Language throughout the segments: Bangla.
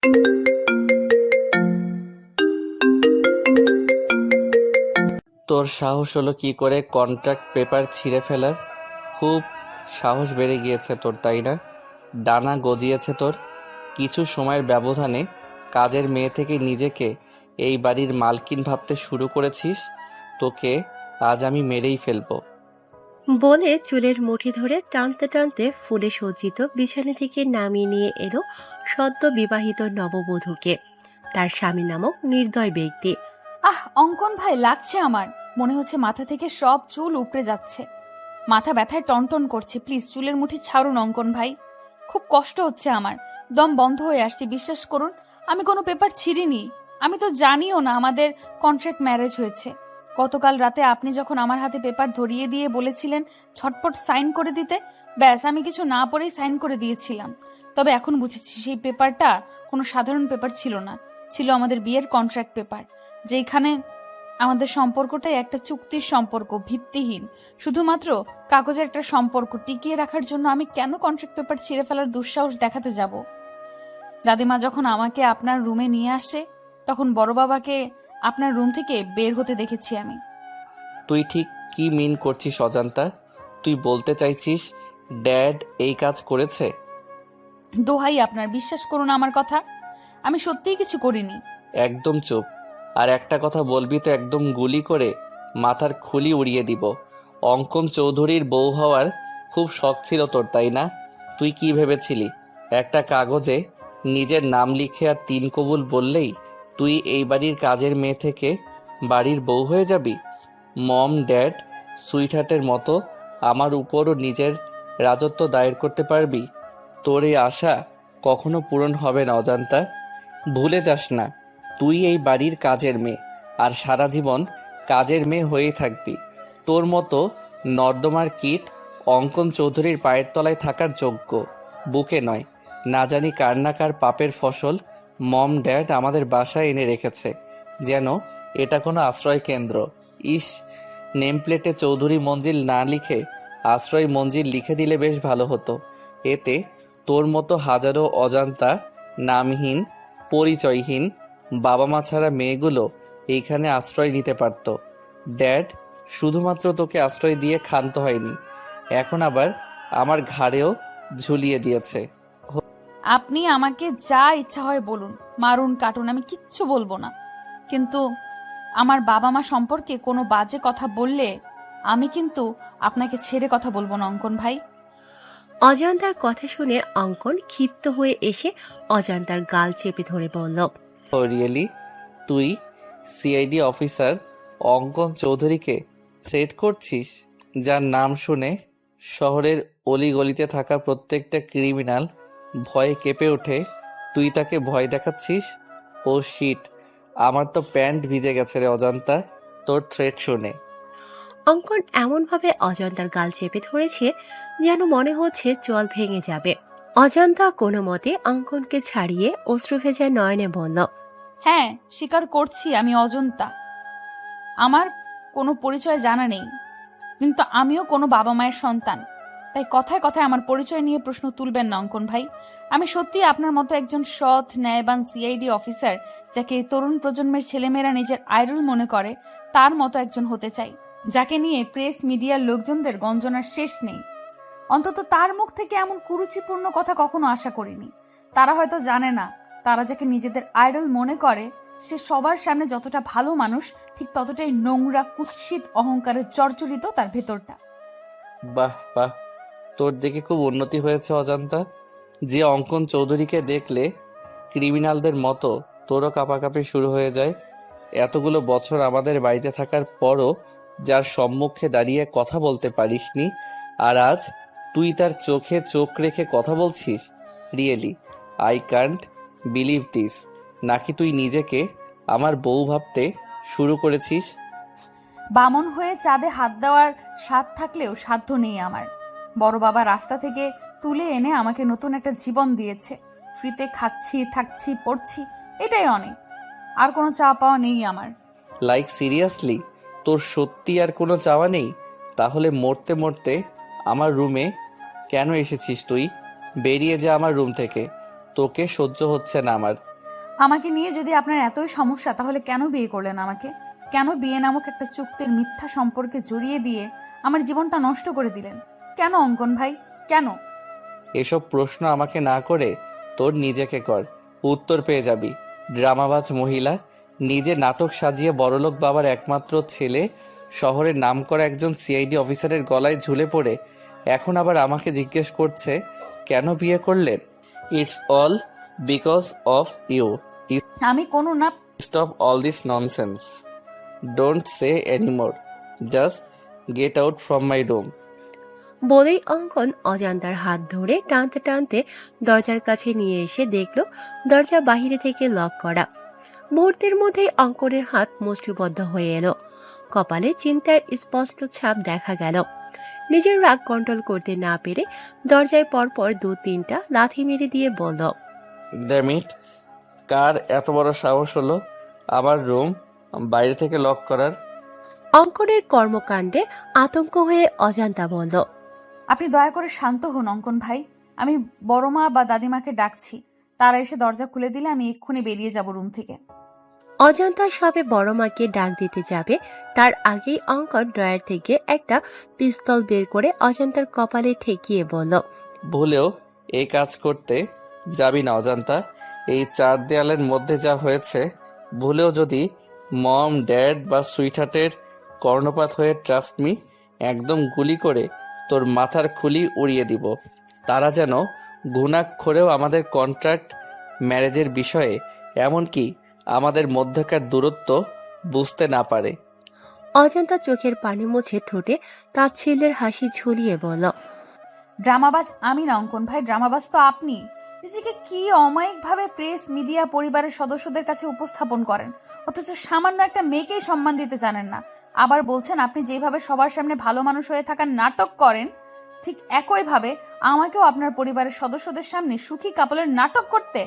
তোর সাহস হলো কি করে কন্ট্রাক্ট পেপার ছিঁড়ে ফেলার? খুব সাহস বেড়ে গিয়েছে তোর, তাই না? ডানা গজিয়েছে তোর। কিছু সময়ের ব্যবধানে কাজের মেয়ে থেকে নিজেকে এই বাড়ির মালকিন ভাবতে শুরু করেছিস। তোকে আজ আমি মেরেই ফেলবো। বলে চুলের মুঠি ধরে টানতে টানতে ফুলে সজ্জিত বিছানা থেকে নামিয়ে নিয়ে এলো সদ্য বিবাহিত নববধূকে, তার স্বামী নামক নির্দয় ব্যক্তি। অঙ্কন ভাই, লাগছে আমার। মনে হচ্ছে মাথা থেকে সব চুল উপড়ে যাচ্ছে। মাথা ব্যথায় টনটন করছে। প্লিজ চুলের মুঠি ছাড়ুন অঙ্কন ভাই। খুব কষ্ট হচ্ছে আমার। দম বন্ধ হয়ে আসছে, বিশ্বাস করুন। আমি কোনো পেপার ছিঁড়িনি। আমি তো জানিও না আমাদের কন্ট্রাক্ট ম্যারেজ হয়েছে। গতকাল রাতে আপনি যখন আমার হাতে পেপার ধরিয়ে দিয়ে বলেছিলেন ঝটপট সাইন করে দিতে, ব্যাস আমি কিছু না পড়েই সাইন করে দিয়েছিলাম। তবে এখন বুঝেছি সেই পেপারটা কোনো সাধারণ পেপার ছিল না, ছিল আমাদের বিয়ের কন্ট্রাক্ট পেপার, যেখানে আমাদের সম্পর্কটাই একটা চুক্তির সম্পর্ক, ভিত্তিহীন, শুধুমাত্র কাগজের একটা সম্পর্ক টিকিয়ে রাখার জন্য আমি কেন কন্ট্রাক্ট পেপার ছিঁড়ে ফেলার দুঃসাহস দেখাতে যাব? দাদিমা যখন আমাকে আপনার রুমে নিয়ে আসে, তখন বড় বাবাকে আপনার রুম থেকে বের হতে দেখেছি আমি। তুই ঠিক কি মিন করছিস অজান্তা? তুই বলতে চাইছিস ড্যাড এই কাজ করেছে? দোহাই আপনার, বিশ্বাস করুন আমার কথা। আমি সত্যিই কিছু করিনি। একদম চুপ। আর একটা কথা বলবি তো একদম গুলি করে মাথার খুলি উড়িয়ে দিব। অঙ্কন চৌধুরীর বউ হওয়ার খুব শখ ছিল তোর, তাই না? তুই কি ভেবেছিলি একটা কাগজে নিজের নাম লিখে আর তিন কবুল বললেই তুই এই বাড়ির কাজের মেয়ে থেকে বাড়ির বউ হয়ে যাবি? মম ড্যাড সুইটহার্টের মতো আমার উপরও নিজের রাজত্ব দায়ের করতে পারবি? তোর এই আশা কখনো পূরণ হবে না অজান্তা। ভুলে যাস না, তুই এই বাড়ির কাজের মেয়ে, আর সারা জীবন কাজের মেয়ে হয়েই থাকবি। তোর মতো নর্দমার কীট অঙ্কন চৌধুরীর পায়ের তলায় থাকার যোগ্য বুকে নয়। না জানি কার না কার পাপের ফসল মম ড্যাড আমাদের বাসায় এনে রেখেছে, যেন এটা কোনো আশ্রয় কেন্দ্র। ইস, নেমপ্লেটে চৌধুরী মঞ্জিল না লিখে আশ্রয় মঞ্জিল লিখে দিলে বেশ ভালো হতো। এতে তোর মতো হাজারো অজান্তা, নামহীন, পরিচয়হীন, বাবা মা ছাড়া মেয়েগুলো এইখানে আশ্রয় নিতে পারত। ড্যাড শুধুমাত্র তোকে আশ্রয় দিয়ে ক্ষান্ত হয়নি, এখন আবার আমার ঘাড়েও ঝুলিয়ে দিয়েছে। আপনি আমাকে যা ইচ্ছা হয় বলুন, মারুন, কাটুন, আমি কিচ্ছু বলবো না। কিন্তু আমার বাবা মা সম্পর্কে কোনো বাজে কথা বললে আমি কিন্তু আপনাকে ছেড়ে কথা বলবো না অঙ্কন ভাই। অজন্তার কথা শুনে অঙ্কন ক্ষিপ্ত হয়ে এসে অজন্তার গাল চেপে ধরে বলল, ও রিয়েলি? তুই সিআইডি অফিসার অঙ্কন চৌধুরীকে থ্রেট করছিস, যার নাম শুনে শহরের অলিগলিতে থাকা প্রত্যেকটা ক্রিমিনাল ভয়ে কেঁপে ওঠে? তুই তাকে ভয় দেখাচ্ছিস? ও শিট, আমার তো প্যান্ট ভিজে গেছে রে অজান্তা তোর থ্রেট শুনে। অঙ্কন এমনভাবে অজন্তার গাল চেপে ধরেছে যেন মনে হচ্ছে জল ভেঙে যাবে। অজন্তা কোনো মতে অঙ্কনকে ছাড়িয়ে অশ্রুভেজা নয়নে বলল, হ্যাঁ, স্বীকার করছি আমি অজন্তা। আমার কোনো পরিচয় জানা নেই, কিন্তু আমিও কোনো বাবা মায়ের সন্তান। তাই কথায় কথায় আমার পরিচয় নিয়ে প্রশ্ন তুলবেন না অঙ্কন ভাই। আমি সত্যি আপনার মতো একজন সৎ ন্যায়বান সিআইডি অফিসার, যাকে এই তরুণ প্রজন্মের ছেলেমেয়েরা নিজের আইডল মনে করে, তার মতো একজন হতে চাই, যাকে নিয়ে প্রেস মিডিয়ার লোকজনদের গঞ্জনার শেষ নেই। অন্তত তার মুখ থেকে এমন কুরুচিপূর্ণ কথা কখনো আশা করিনি। তারা হয়তো জানে না, তারা যাকে নিজেদের আইডল মনে করে সে সবার সামনে যতটা ভালো মানুষ, ঠিক ততটাই নোংরা, কুৎসিত, অহংকারের জর্জরিত তার ভেতরটা। বাহ বাহ, তোর দেখে খুব উন্নতি হয়েছে অজান্তা। যে অঙ্কন চৌধুরীকে দেখলে ক্রিমিনালদের মতো তোরও কাঁপাকাঁপি শুরু হয়ে যায়। এতগুলো বছর আমাদের বাড়িতে থাকার পরও যার সম্মুখে দাঁড়িয়ে কথা বলতে পারিসনি, আর আজ তুই তার চোখে চোখ রেখে কথা বলছিস? Really I can't believe this. নাকি তুই নিজেকে আমার বউ ভাবতে শুরু করেছিস? বামন হয়ে চাঁদে হাত দেওয়ার স্বাদ থাকলেও সাধ্য নেই আমার। বড় বাবা রাস্তা থেকে তুলে এনে আমাকে নতুন একটা জীবন দিয়েছে। ফ্রিতে খাচ্ছি, থাকছি, পড়ছি, এটাই অনেক। আর কোনো চাওয়া পাওয়া নেই আমার। লাইক সিরিয়াসলি, তোর সত্যি আর কোনো চাওয়া নেই? তাহলে মরতে মরতে আমার রুমে কেন এসেছিস তুই? বেরিয়ে যা আমার রুম থেকে, তোকে সহ্য হচ্ছে না আমার। আমাকে নিয়ে যদি আপনার এতই সমস্যা, তাহলে কেন বিয়ে করলেন আমাকে? কেন বিয়ে নামক একটা চুক্তির মিথ্যা সম্পর্কে জড়িয়ে দিয়ে আমার জীবনটা নষ্ট করে দিলেন? কেন অঙ্কন ভাই, কেন? এসব প্রশ্ন আমাকে না করে তোর নিজেকে কর, উত্তর পেয়ে যাবি। ড্রামাবাজ মহিলা, নিজে নাটক সাজিয়ে বড়লোক বাবার একমাত্র ছেলে শহরের নামকরা একজন সিআইডি অফিসারের গলায় ঝুলে পড়ে এখন আবার আমাকে জিজ্ঞেস করছে কেন বিয়ে করলেন। It's all because of you. আমি কোনো না। Stop all this nonsense. Don't say anymore. Just get out from my room. বলেই অঙ্কন অজান্তার হাত ধরে টানতে টানতে দরজার কাছে নিয়ে এসে দেখল দরজা বাহিরে থেকে লক করা। মুহূর্তের মধ্যেই অঙ্কনের হাত মুষ্টিবদ্ধ হয়ে এলো। কপালে চিন্তার স্পষ্ট ছাপ দেখা গেল। নিজের রাগ কন্ট্রোল করতে না পেরে দরজায় পরপর 2-3টা লাথি মেরে দিয়ে বলল, ড্যাম ইট, কার এত বড় সাহস হলো আমার রুম বাইরে থেকে লক করার? অঙ্কনের কর্মকাণ্ডে আতঙ্ক হয়ে অজান্তা বলল, আপনি দয়া করে শান্ত হন অঙ্কন ভাই। আমি বড় মা বা দাদিমাকে ডাকছি, তারা এসে দরজা খুলে দিলে আমি এক্ষুনি বেরিয়ে যাব রুম থেকে। অজান্তা সবে বড় মাকে ডাক দিতে যাবে তার আগেই অঙ্কন ড্রয়ার থেকে একটা পিস্তল বের করে অজান্তার কপালে ঠেকিয়ে বলল, ভুলেও এই কাজ করতে যাবি না অজান্তা। এই 4 দেয়ালের মধ্যে যা হয়েছে, ভুলেও যদি মম, ড্যাড বা সুইটহার্টের কর্ণপাত হয়ে ট্রাস্ট মি, একদম গুলি করে তোর মাথার খুলি উড়িয়ে দিব। তারা যেন ঘুণাক্ষরেও আমাদের কন্ট্রাক্ট ম্যারেজের বিষয়ে, এমনকি আমাদের মধ্যকার দূরত্ব বুঝতে না পারে। অজান্তা চোখের পানি মুছে ঠোঁটে তাচ্ছিল্যের হাসি ঝুলিয়ে বলল, ড্রামাবাজ আমি না অঙ্কন ভাই, ড্রামাবাজ তো আপনি। নিজেকে কি অমায়িকভাবে প্রেস, মিডিয়া, পরিবারের সদস্যদের কাছে উপস্থাপন করেন, অথচ সামান্য একটা মেয়েকেই সম্মান দিতে জানেন না। আবার বলছেন আপনি যেভাবে সবার সামনে ভালো মানুষ হয়ে থাকার নাটক করেন, ঠিক একইভাবে আমাকেও আপনার পরিবারের সদস্যদের সামনে সুখী কাপলের নাটক করতে।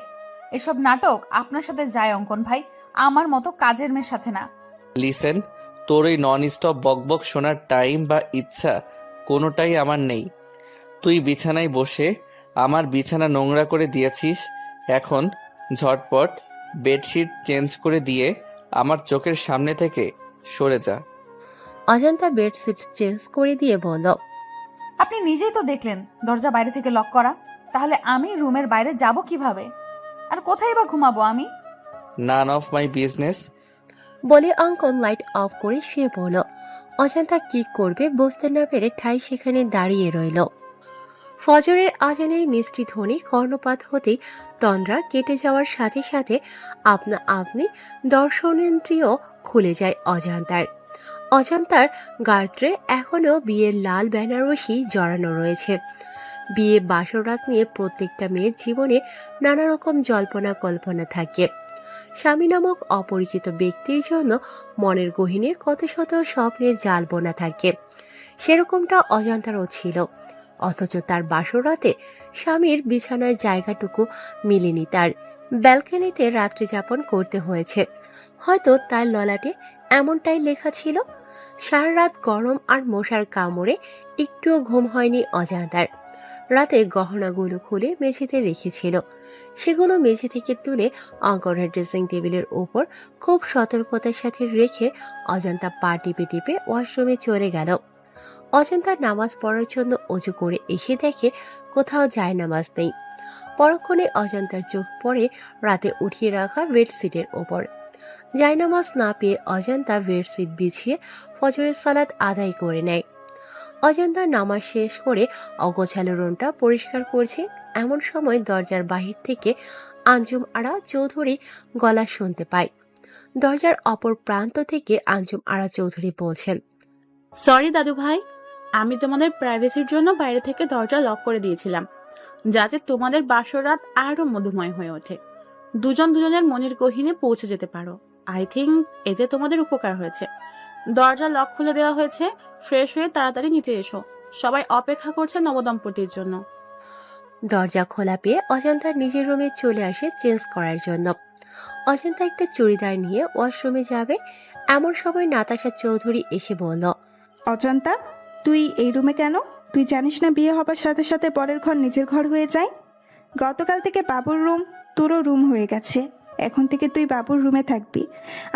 এসব নাটক আপনার সাথে যায় অঙ্কন ভাই, আমার মতো কাজের মেয়ের সাথে না। লিসেন, তোর ওই নন স্টপ বকবক শোনার টাইম বা ইচ্ছা কোনোটাই আমার নেই। তুই বিছানায় বসে আমার বিছানা নোংরা করে দিয়েছিস, এখন ঝটপট বেডশিট চেঞ্জ করে দিয়ে আমার চোখের সামনে থেকে সরে যা। অজান্তা বেডশিট চেঞ্জ করে দিয়ে বলল, আপনি নিজেই তো দেখলেন দরজা বাইরে থেকে লক করা, তাহলে আমি রুমের বাইরে যাব কিভাবে? আর কোথায় বা ঘুমাবো আমি? None of my business. বলে অঙ্কন লাইট অফ করে শুয়ে পড়ল। অজান্তা কি করবে বুঝতে না পেরে ঠাই সেখানে দাঁড়িয়ে রইল। ফজরের আজানের মিষ্টি ধ্বনি কর্ণপাত হতেই তন্দ্রা কেটে যাওয়ার সাথে সাথে আপনা আপনি দর্শনেন্দ্রিয় খুলে যায় অজান্তার। অজান্তার গাত্রে এখনো বিয়ের লাল বেনারসি জড়ানো রয়েছে। বিয়ে বাসরাত নিয়ে প্রত্যেকটা মেয়ের জীবনে নানা রকম জল্পনা কল্পনা থাকে। স্বামী নামক অপরিচিত ব্যক্তির জন্য মনের গহীনে কত শত স্বপ্নের জাল বোনা থাকে। সেরকমটা অজান্তারও ছিল, অথচ তার বাসরাতে স্বামীর বিছানার জায়গাটুকু মিলেনি। তার ব্যালকনিতে রাত্রি যাপন করতে হয়েছে। হয়তো তার ললাটে এমনটাই লেখা ছিল। সারা রাত গরম আর মশার কামড়ে একটুও ঘুম হয়নি অজান্তার। রাতে গহনাগুলো খুলে মেঝেতে রেখেছিল, সেগুলো মেঝে থেকে তুলে অঙ্কনের ড্রেসিং টেবিলের উপর খুব সতর্কতার সাথে রেখে অজান্তা পা টিপে টিপে ওয়াশরুমে চলে গেল। অজান্তা নামাজ পড়ার জন্য অজু করে এসে দেখে কোথাও জায়নামাজ নেই। পরক্ষণে অজান্তার চোখ পড়ে রাতে উঠিয়ে রাখা বেডশিটের ওপর। জায়নামাজ না পেয়ে অজান্তা বেডশিট বিছিয়ে ফজরের সালাত আদায় করে নেয়। অজান্তা নামাজ শেষ করে অগোছালো রুমটা পরিষ্কার করছে, এমন সময় দরজার বাহির থেকে আঞ্জুম আরা চৌধুরী গলা শুনতে পায়। দরজার অপর প্রান্ত থেকে আঞ্জুম আরা চৌধুরী বলছেন, সরি দাদু ভাই, আমি তোমাদের প্রাইভেসির জন্য বাইরে থেকে দরজা লক করে দিয়েছিলাম, যাতে তোমাদের বাসরাত আরো মধুময় হয়ে ওঠে, দুজন দুজনের মনের গহীনে পৌঁছে যেতে পারো। আই থিঙ্ক এতে তোমাদের উপকার হয়েছে। দরজা লক খুলে দেওয়া হয়েছে, ফ্রেশ হয়ে তাড়াতাড়ি নিচে এসো, সবাই অপেক্ষা করছে নবদম্পতির জন্য। দরজা খোলা পেয়ে অজান্তা নিজের রুমে চলে আসে চেঞ্জ করার জন্য। অজান্তা একটা চুড়িদার নিয়ে ওয়াশরুমে যাবে, এমন সময় নাতাশা চৌধুরী এসে বলল, অজান্তা, তুই এই রুমে কেন? তুই জানিস না বিয়ে হবার সাথে সাথে পরের ঘর নিজের ঘর হয়ে যায়? গতকাল থেকে বাবুর রুম তোরও রুম হয়ে গেছে। এখন থেকে তুই বাবুর রুমে থাকবি।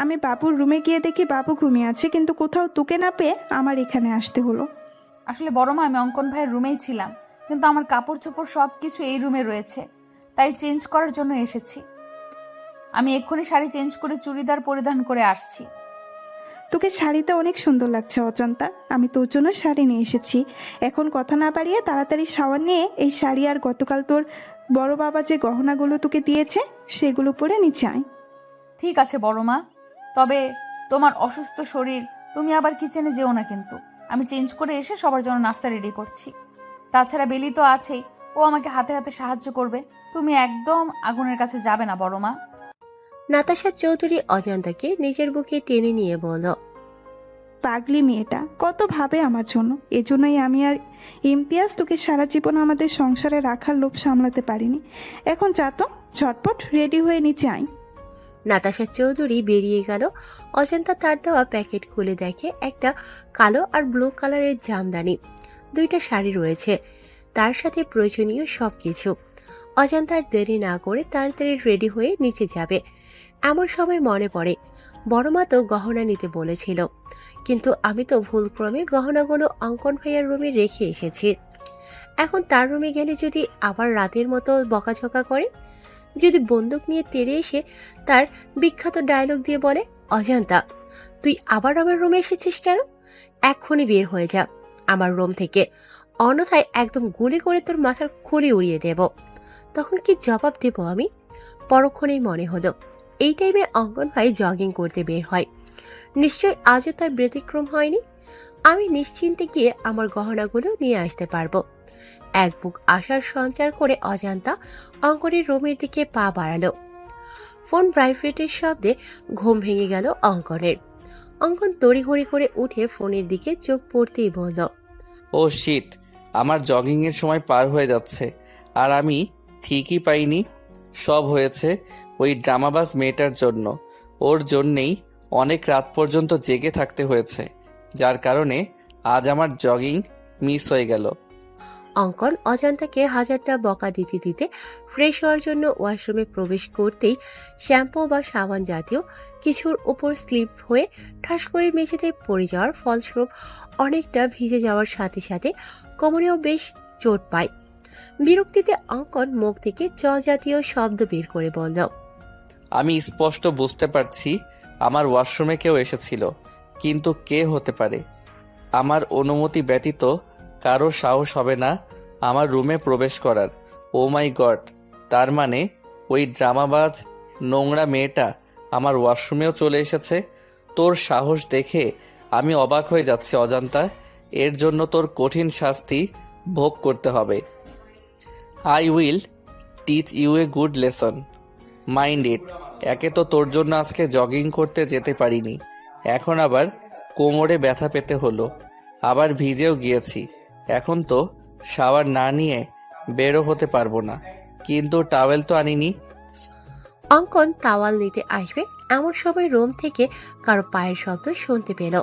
আমি বাবুর রুমে গিয়ে দেখি বাবু ঘুমিয়ে আছে, কিন্তু কোথাও তোকে না পেয়ে আমার এখানে আসতে হলো। আসলে বড় মা, আমি অঙ্কন ভাইয়ের রুমেই ছিলাম, কিন্তু আমার কাপড় চোপড় সব কিছু এই রুমে রয়েছে, তাই চেঞ্জ করার জন্য এসেছি। আমি এক্ষুনি শাড়ি চেঞ্জ করে চুড়িদার পরিধান করে আসছি। তোকে শাড়িতে অনেক সুন্দর লাগছে অজান্তা, আমি তোর জন্য শাড়ি নিয়ে এসেছি। এখন কথা না বাড়িয়ে তাড়াতাড়ি শাওয়ার নিয়ে এই শাড়ি আর গতকাল তোর বড় বাবা যে গহনাগুলো তোকে দিয়েছে সেগুলো পরে নিচে আয়। ঠিক আছে বড় মা, তবে তোমার অসুস্থ শরীর, তুমি আবার কিচেনে যেও না কিন্তু। আমি চেঞ্জ করে এসে সবার জন্য নাস্তা রেডি করছি। তাছাড়া বেলি তো আছেই, ও আমাকে হাতে হাতে সাহায্য করবে। তুমি একদম আগুনের কাছে যাবে না বড় মা। নাতাশা চৌধুরী অজান্তাকে নিজের বুকে টেনে নিয়ে বলল, পাগলি মেয়েটা কত ভাবে আমার জন্য, এজন্যই আমি আর ইমতিয়াজ তোকে সারা জীবন আমাদের সংসারে রাখার লোভ সামলাতে পারিনি। এখন যা তো, ঝটপট রেডি হয়ে নিচে আয়। নাতাশা চৌধুরী বেরিয়ে গেল। অজান্তা তার দেওয়া প্যাকেট খুলে দেখে একটা কালো আর ব্লু কালারের জামদানি, 2টা শাড়ি রয়েছে, তার সাথে প্রয়োজনীয় সবকিছু। অজান্তার দেরি না করে তাড়াতাড়ি রেডি হয়ে নিচে যাবে। এমন সময় মনে পড়ে বড়মা তো গহনা নিতে বলেছিল, কিন্তু আমি তো ভুলক্রমে গহনাগুলো অঙ্কন ভাইয়ার রুমে রেখে এসেছি। এখন তার রুমে গেলে যদি আবার রাতের মতো বকাঝকা করে, যদি বন্দুক নিয়ে তেড়ে এসে তার বিখ্যাত ডায়লগ দিয়ে বলে, অজান্তা তুই আবার আমার রুমে এসেছিস কেন, এক্ষুনি বের হয়ে যা আমার রুম থেকে, অন্যথায় একদম গুলি করে তোর মাথার খুলি উড়িয়ে দেব, তখন কি জবাব দেব আমি? পরক্ষণেই মনে হলো এই টাইমে অঙ্কন ভাই জগিং করতে বের হয়, নিশ্চয় আজও তার ব্যতিক্রম হয়নি। আমি নিশ্চিন্তে গিয়ে আমার গহনাগুলো নিয়ে আসতে পারবো। এক বুক আশার সঞ্চার করে অজান্তা অঙ্কনের রুমের দিকে পা বাড়ালো। ফোন ভাইব্রেটের শব্দে ঘুম ভেঙে গেল অঙ্কনের। অঙ্কন তড়িঘড়ি করে উঠে ফোনের দিকে চোখ পড়তেই বলল, ও শিট, আমার জগিংয়ের সময় পার হয়ে যাচ্ছে আর আমি ঠিকই পাইনি। সব হয়েছে ওই ড্রামাবাজ মেয়েটার জন্য। ওর জন্যেই অনেক রাত পর্যন্ত জেগে থাকতে হয়েছে, যার কারণে আজ আমার জগিং মিস হয়ে গেল। অঙ্কন অজান্তাকে হাজারটা বকা দিতে দিতে ফ্রেশ হওয়ার জন্য ওয়াশরুমে প্রবেশ করতেই শ্যাম্পু বা সাবান জাতীয় কিছুর উপর স্লিপ হয়ে ঠাস করে মেঝেতে পড়ে যাওয়ার ফলস্বরূপ অনেকটা ভিজে যাওয়ার সাথে সাথে কোমরেও বেশ চোট পায়। বিরক্তিতে অঙ্কন মুখ থেকে চ জাতীয় শব্দ বের করে বলল, আমি স্পষ্ট বুঝতে পারছি আমার ওয়াশরুমে কেউ এসেছিল, কিন্তু কে হতে পারে? আমার অনুমতি ব্যতীত কারো সাহস হবে না আমার রুমে প্রবেশ করার। ও মাই গড, তার মানে ওই ড্রামাবাজ নোংরা মেয়েটা আমার ওয়াশরুমেও চলে এসেছে। তোর সাহস দেখে আমি অবাক হয়ে যাচ্ছি অজান্তা, এর জন্য তোর কঠিন শাস্তি ভোগ করতে হবে। I will teach you a good lesson, mind it. একে তো তোর জন্য আজকে জগিং করতে যেতে পারিনি, এখন আবার কোমরে ব্যথা পেতে হলো, আবার ভিজেও গিয়েছি। এখন তো শাওয়ার না নিয়ে বেরো হতে পারবো না, কিন্তু টাওয়েল তো আনিনি। অঙ্কন তাওয়াল নিতে আসবে এমন সময় রুম থেকে কারো পায়ের শব্দ শুনতে পেল।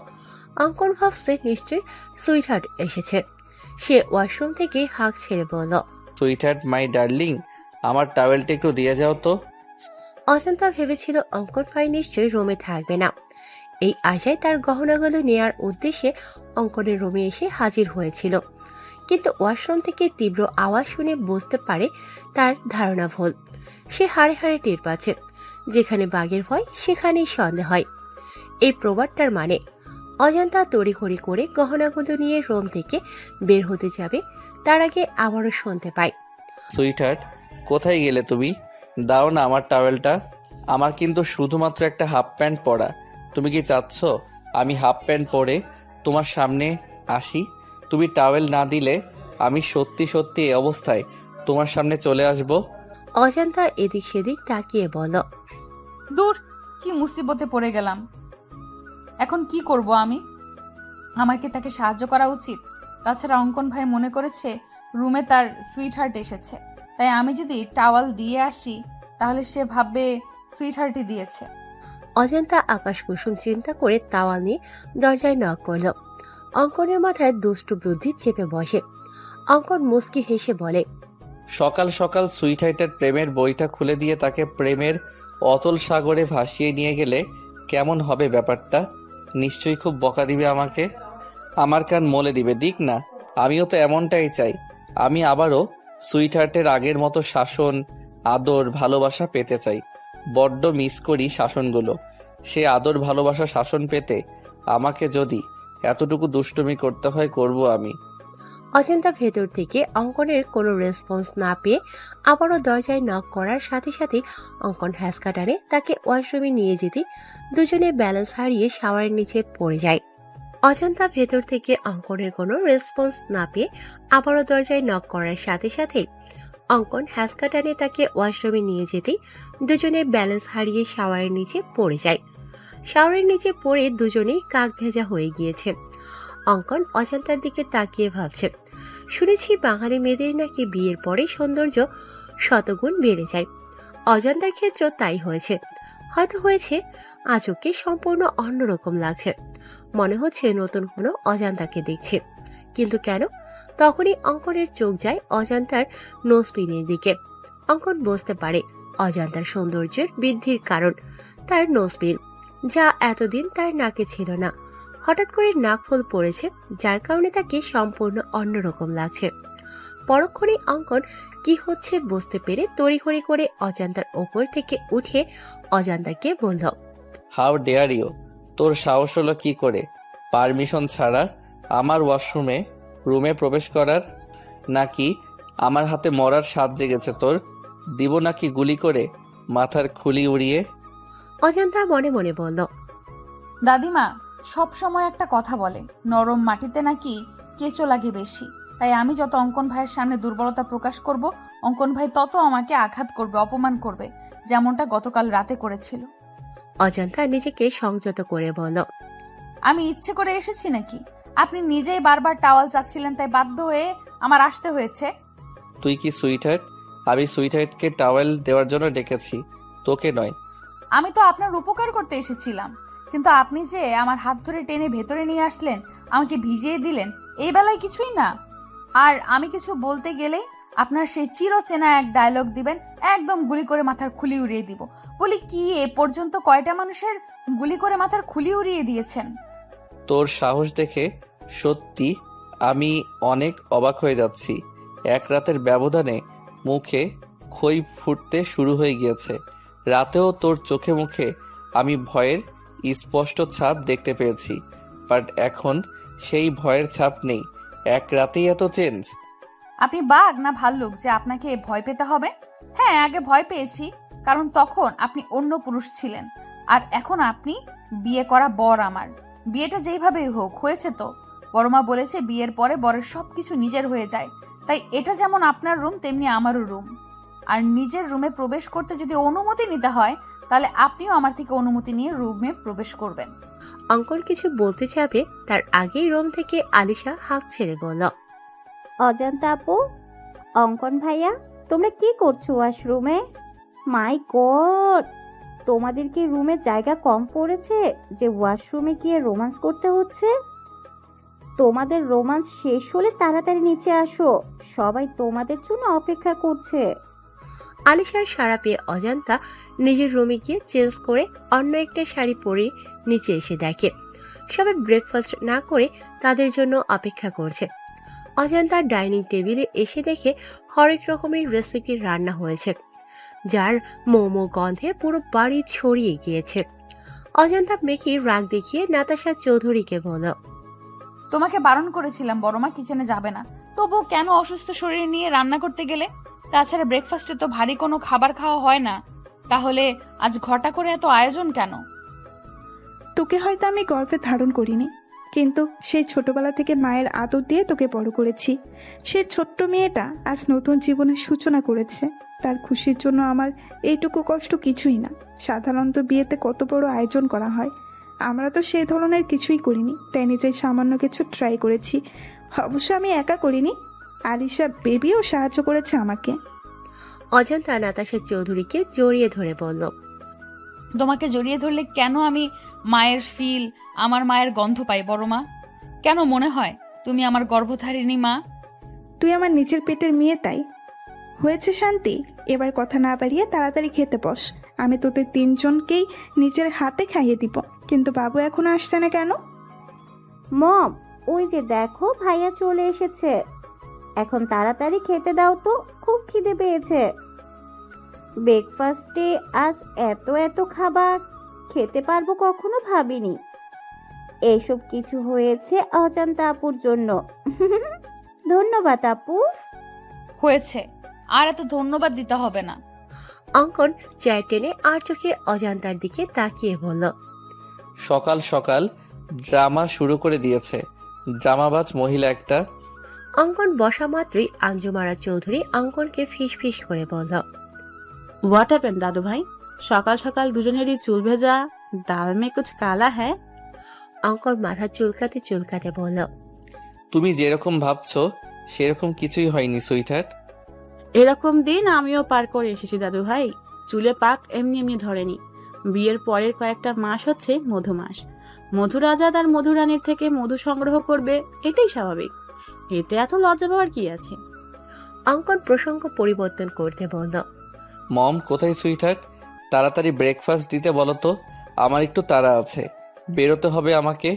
অঙ্কন ভাবছে নিশ্চয়ই সুইটহার্ট এসেছে। সে ওয়াশরুম থেকে হাঁক ছেড়ে বলল, সুইটহার্ট মাই ডার্লিং, আমার টাওয়েলটা একটু দিয়ে যাও তো। অজান্তা ভেবেছিল অঙ্কন ভাই নিশ্চয়ই রুমে থাকবে না। এই আশায় তার গহনাগুলো নেয়ার উদ্দেশ্যে অঙ্কনের রুমে এসে হাজির হয়েছিল, কিন্তু ওয়াশরুম থেকে তীব্র আওয়াজ শুনে বুঝতে পারে তার ধারণা ভুল। সে হাড়ে হাড়ে টের পাচ্ছে, যেখানে বাঘের ভয় সেখানেই সন্দেহ হয়। এই প্রবাদটার মানে অজান্তা তড়িঘড়ি করে গহনাগুলো নিয়ে রুম থেকে বের হতে যাবে, তার আগে আবারও শুনতে পায়, সুইটহার্ট, কোথায় গেলে তুমি? দাও না আমার টাওয়েলটা। আমার কিন্তু শুধুমাত্র একটা হাফ প্যান্ট পরা। তুমি কি চাচ্ছ আমি হাফ প্যান্ট পরে তোমার সামনে আসি? তুমি টাওয়েল না দিলে আমি সত্যি সত্যি এই অবস্থায় তোমার সামনে চলে আসব। অজান্তা এদিক সেদিক তাকিয়ে বলল, দূর, কি মুসিবতে পড়ে গেলাম। এখন কি করব আমি? আমার কি তাকে সাহায্য করা উচিত? তাছাড়া অঙ্কন ভাই মনে করেছে রুমে তার সুইটহার্ট এসেছে, তাই আমি যদি টাওয়াল দিয়ে আসি তাহলে সে ভাববে সুইটহার্টই দিয়েছে। অজান্তা আকাশ কুসুম চিন্তা করে তাওয়াল নিয়ে দরজায় নক করল। অঙ্কনের মাথায় দুষ্টু বুদ্ধি চেপে বসে। অঙ্কন মুস্কি হেসে বলে, সকাল সকাল সুইটহার্টের প্রেমের বইটা খুলে দিয়ে তাকে প্রেমের অতল সাগরে ভাসিয়ে নিয়ে গেলে কেমন হবে ব্যাপারটা? নিশ্চয়ই খুব বকা দিবে আমাকে, আমার কান মলে দিবে। দিক না, আমিও তো এমনটাই চাই। আমি আবারও সুইটহার্টের আগের মতো শাসন, আদর, ভালোবাসা পেতে চাই। বড্ড মিস করি শাসনগুলো। সে আদর, ভালোবাসা, শাসন পেতে আমাকে যদি এতটুকু দুষ্টুমি করতে হয়, করব আমি। অজন্তা ভেতর থেকে অঙ্কনের কোনো রেসপন্স না পেয়ে আবারও দরজায় নক করার সাথে সাথে অঙ্কন হ্যাসকা টানে তাকে ওয়াশরুমে নিয়ে যেতে দুজনে ব্যালেন্স হারিয়ে শাওয়ারের নিচে পড়ে যায়। অজন্তা ভেতর থেকে অঙ্কনের কোনো রেসপন্স না পেয়ে আবারও দরজায় নক করার সাথে সাথে অঙ্কন হ্যাসকা টানে তাকে ওয়াশরুমে নিয়ে যেতে দুজনে ব্যালেন্স হারিয়ে শাওয়ারের নিচে পড়ে যায়। শাওয়ারের নিচে পড়ে দুজনেই কাক ভেজা হয়ে গিয়েছে। অঙ্কন অজন্তার দিকে তাকিয়ে ভাবছে, শুনেছি বাঙালি মেয়েদের নাকি বিয়ের পরে সৌন্দর্য শতগুণ বেড়ে যায়। অজন্তার ক্ষেত্রেও তাই হয়েছে। হয়তো হয়েছে আজকে সম্পূর্ণ অন্যরকম লাগছে, মনে হচ্ছে নতুন কোনো অজান্তাকে দেখছে। কিন্তু কেন? তখনই অঙ্কনের চোখ যায় অজান্তার নোজপিনের দিকে। অঙ্কন বুঝতে পারে অজান্তার সৌন্দর্যের বৃদ্ধির কারণ তার নোজপিন, যা এতদিন তার নাকে ছিল না। হঠাৎ করে নাকফুল পড়েছে, যার কারণে তাকে সম্পূর্ণ অন্যরকম লাগছে। পরক্ষণে অঙ্কন কি হচ্ছে বুঝতে পেরে তড়িঘড়ি করে অজান্তার ওপর থেকে উঠে অজান্তাকে বলল, হাউ ডেয়ার ইউ! তোর সাহস হলো কি করে পারমিশন ছাড়া আমার রুমে প্রবেশ করার? নাকি আমার হাতে মরার স্বাদ জেগেছে তোর? দিব নাকি গুলি করে মাথার খুলি উড়িয়ে? অজান্তা মনে মনে বলল, দাদিমা সব সময় একটা কথা বলে, নরম মাটিতে নাকি কেঁচো লাগে বেশি। তাই আমি যত অঙ্কন ভাইয়ের সামনে দুর্বলতা প্রকাশ করব, অঙ্কন ভাই তত আমাকে আঘাত করবে, অপমান করবে, যেমনটা গতকাল রাতে করেছিল। অজান্তা নিজেকে সংযত করে বলল, আমি ইচ্ছে করে এসেছি নাকি? আপনি নিজেই বারবার টাওয়াল চাচ্ছিলেন, তাই বাধ্য হয়ে আমার আসতে হয়েছে। তুই কি সুইটহার্ট? আমি সুইটহার্টকে টাওয়েল দেওয়ার জন্য ডেকেছি, তোকে নয়। আমি তো আপনার উপকার করতে এসেছিলাম, কিন্তু আপনি যে আমার হাত ধরে টেনে ভেতরে নিয়ে আসলেন, আমাকে ভিজিয়ে দিলেন, এই বেলায় কিছুই না। আর আমি কিছু বলতে গেলেই আপনার সেই চিরচেনা এক ডায়লগ দিবেন, একদম গুলি করে মাথার খুলি উড়িয়ে দিব। বলি কি, এ পর্যন্ত কয়টা মানুষের গুলি করে মাথার খুলি উড়িয়ে দিয়েছেন? তোর সাহস দেখে সত্যি আমি অনেক অবাক হয়ে যাচ্ছি। এক রাতের ব্যবধানে মুখে খই ফুটতে শুরু হয়ে গিয়েছে। রাতেও তোর চোখে মুখে আমি ভয়ের স্পষ্ট ছাপ দেখতে পেয়েছি, বাট এখন সেই ভয়ের ছাপ নেই। এক রাতেই এত চেঞ্জ? আপনি বাঘ না ভাল্লুক যে আপনাকে ভয় পেতে হবে? হ্যাঁ, আগে ভয় পেয়েছি, কারণ তখন আপনি অন্য পুরুষ ছিলেন, আর এখন আপনি বিয়ে করা বর। আমার বিয়েটা যেইভাবেই হোক হয়েছে তো। বড়মা বলেছে বিয়ের পরে বরের সবকিছু নিজের হয়ে যায়, তাই এটা যেমন আপনার রুম তেমনি আমারও রুম। আর নিজের রুমে প্রবেশ করতে যদি অনুমতি নিতে হয়, তাহলে আপনিও আমার থেকে অনুমতি নিয়ে রুমে প্রবেশ করবেন। অঙ্কন কিছু বলতে যাবে তার আগেই রুম থেকে আলিশা হাঁক ছেড়ে বলল, অজান্তা আপু, অঙ্কন ভাইয়া, তোমরা কি করছো ওয়াশরুমে? মাই গড, তোমাদের কি রুমে জায়গা কম পড়েছে যে ওয়াশরুমে গিয়ে রোমান্স করতে হচ্ছে? তোমাদের রোমান্স শেষ হলে তাড়াতাড়ি নিচে আসো, সবাই তোমাদের জন্য অপেক্ষা করছে। আলিশার সাড়া পেয়ে অজান্তা নিজের রুমে গিয়ে চেঞ্জ করে অন্য একটা শাড়ি পরে নিচে এসে দেখে সবাই ব্রেকফাস্ট না করে তাদের জন্য অপেক্ষা করছে। অজান্তা ডাইনিং টেবিলে এসে দেখে হরেক রকমের রেসিপি রান্না হয়েছে, যার মোমো গন্ধে পুরো বাড়ি ছড়িয়ে গিয়েছে। অজান্তা মেকি রাগ দেখিয়ে নাতাশা চৌধুরীকে বলল, তোমাকে বারণ করেছিলাম বড়মা কিচেনে যাবে না, তবু কেন অসুস্থ শরীর নিয়ে রান্না করতে গেলে? তাছাড়া ব্রেকফাস্টে তো ভারী কোনো খাবার খাওয়া হয় না, তাহলে আজ ঘটা করে এত আয়োজন কেন? তোকে হয়তো আমি গর্ভে ধারণ করিনি, কিন্তু সেই ছোটবেলা থেকে মায়ের আদর দিয়ে তোকে বড় করেছি। সেই ছোট্ট মেয়েটা আজ নতুন জীবনের সূচনা করেছে, তার খুশির জন্য আমার এইটুকু কষ্ট কিছুই না। সাধারণত বিয়েতে কত বড় আয়োজন করা হয়, আমরা তো সেই ধরনের কিছুই করিনি, তাই নিজের সামান্য কিছু ট্রাই করেছি। অবশ্য আমি একা করিনি, আলিশা বেবিও সাহায্য করেছে আমাকে। অজান্তা নাতাশা চৌধুরীকে জড়িয়ে ধরে বলল, তোমাকে জড়িয়ে ধরলে কেন আমি মায়ের ফিল, আমার মায়ের গন্ধ পাই বড়মা? কেন মনে হয় তুমি আমার গর্ভধারিণী মা? তুই আমার নিচের পেটের মেয়ে, তাই হয়েছে। শান্তি, এবার কথা না বাড়িয়ে তাড়াতাড়ি খেতে বস, আমি তোদের তিনজনকেই নিজের হাতে খাইয়ে দিব, কিন্তু বাবু এখনো আসছে না কেন? মম, ওই যে দেখো ভাইয়া চলে এসেছে। এখন তাড়াতাড়ি খেতে দাও তো, খুব খিদে পেয়েছে। ব্রেকফাস্টে আজ এত এত খাবার খেতে পারবো কখনো ভাবিনি। এইসব কিছু হয়েছে অজান্তা আপুর জন্য। ধন্যবাদ আপু। হয়েছে, আর এত ধন্যবাদ দিতে হবে না। অঙ্কন চেয়ার টেনে আর চোখে অজান্তার দিকে তাকিয়ে বলল, সকাল সকাল ড্রামা শুরু করে দিয়েছে, ড্রামাবাজ মহিলা একটা। অঙ্কন বসা মাত্রই আঞ্জুমারা চৌধুরী অঙ্কনকে ফিস ফিস করে বলল, হোয়াট হ্যাপেন দাদু ভাই? সকাল সকাল দুজনেরই চুল ভেজা, দাল মে কুছ কালা হ্যায়। অঙ্কন মাথা চুলকাতে চুলকাতে বলল, তুমি যেরকম ভাবছো সেরকম কিছুই হয়নি সুইটহার্ট। এরকম দিন আমিও পার করে এসেছি দাদু ভাই। চুলে পাক এমনি এমনি ধরেনি। বিয়ের পরের কয়েকটা মাস হচ্ছে মধু মাস। মধু রাজা তার মধুরানীর থেকে মধু সংগ্রহ করবে, এটাই স্বাভাবিক। এতে এত লজ্জা পাওয়ার কি আছে? অঙ্কন প্রসঙ্গ পরিবর্তন করতে বলল, মম কোথায় সুইটহার্ট? তাড়াতাড়ি ব্রেকফাস্ট দিতে বলো তো, আমার একটু তাড়া আছে, বেরোতে হবে আমাকে।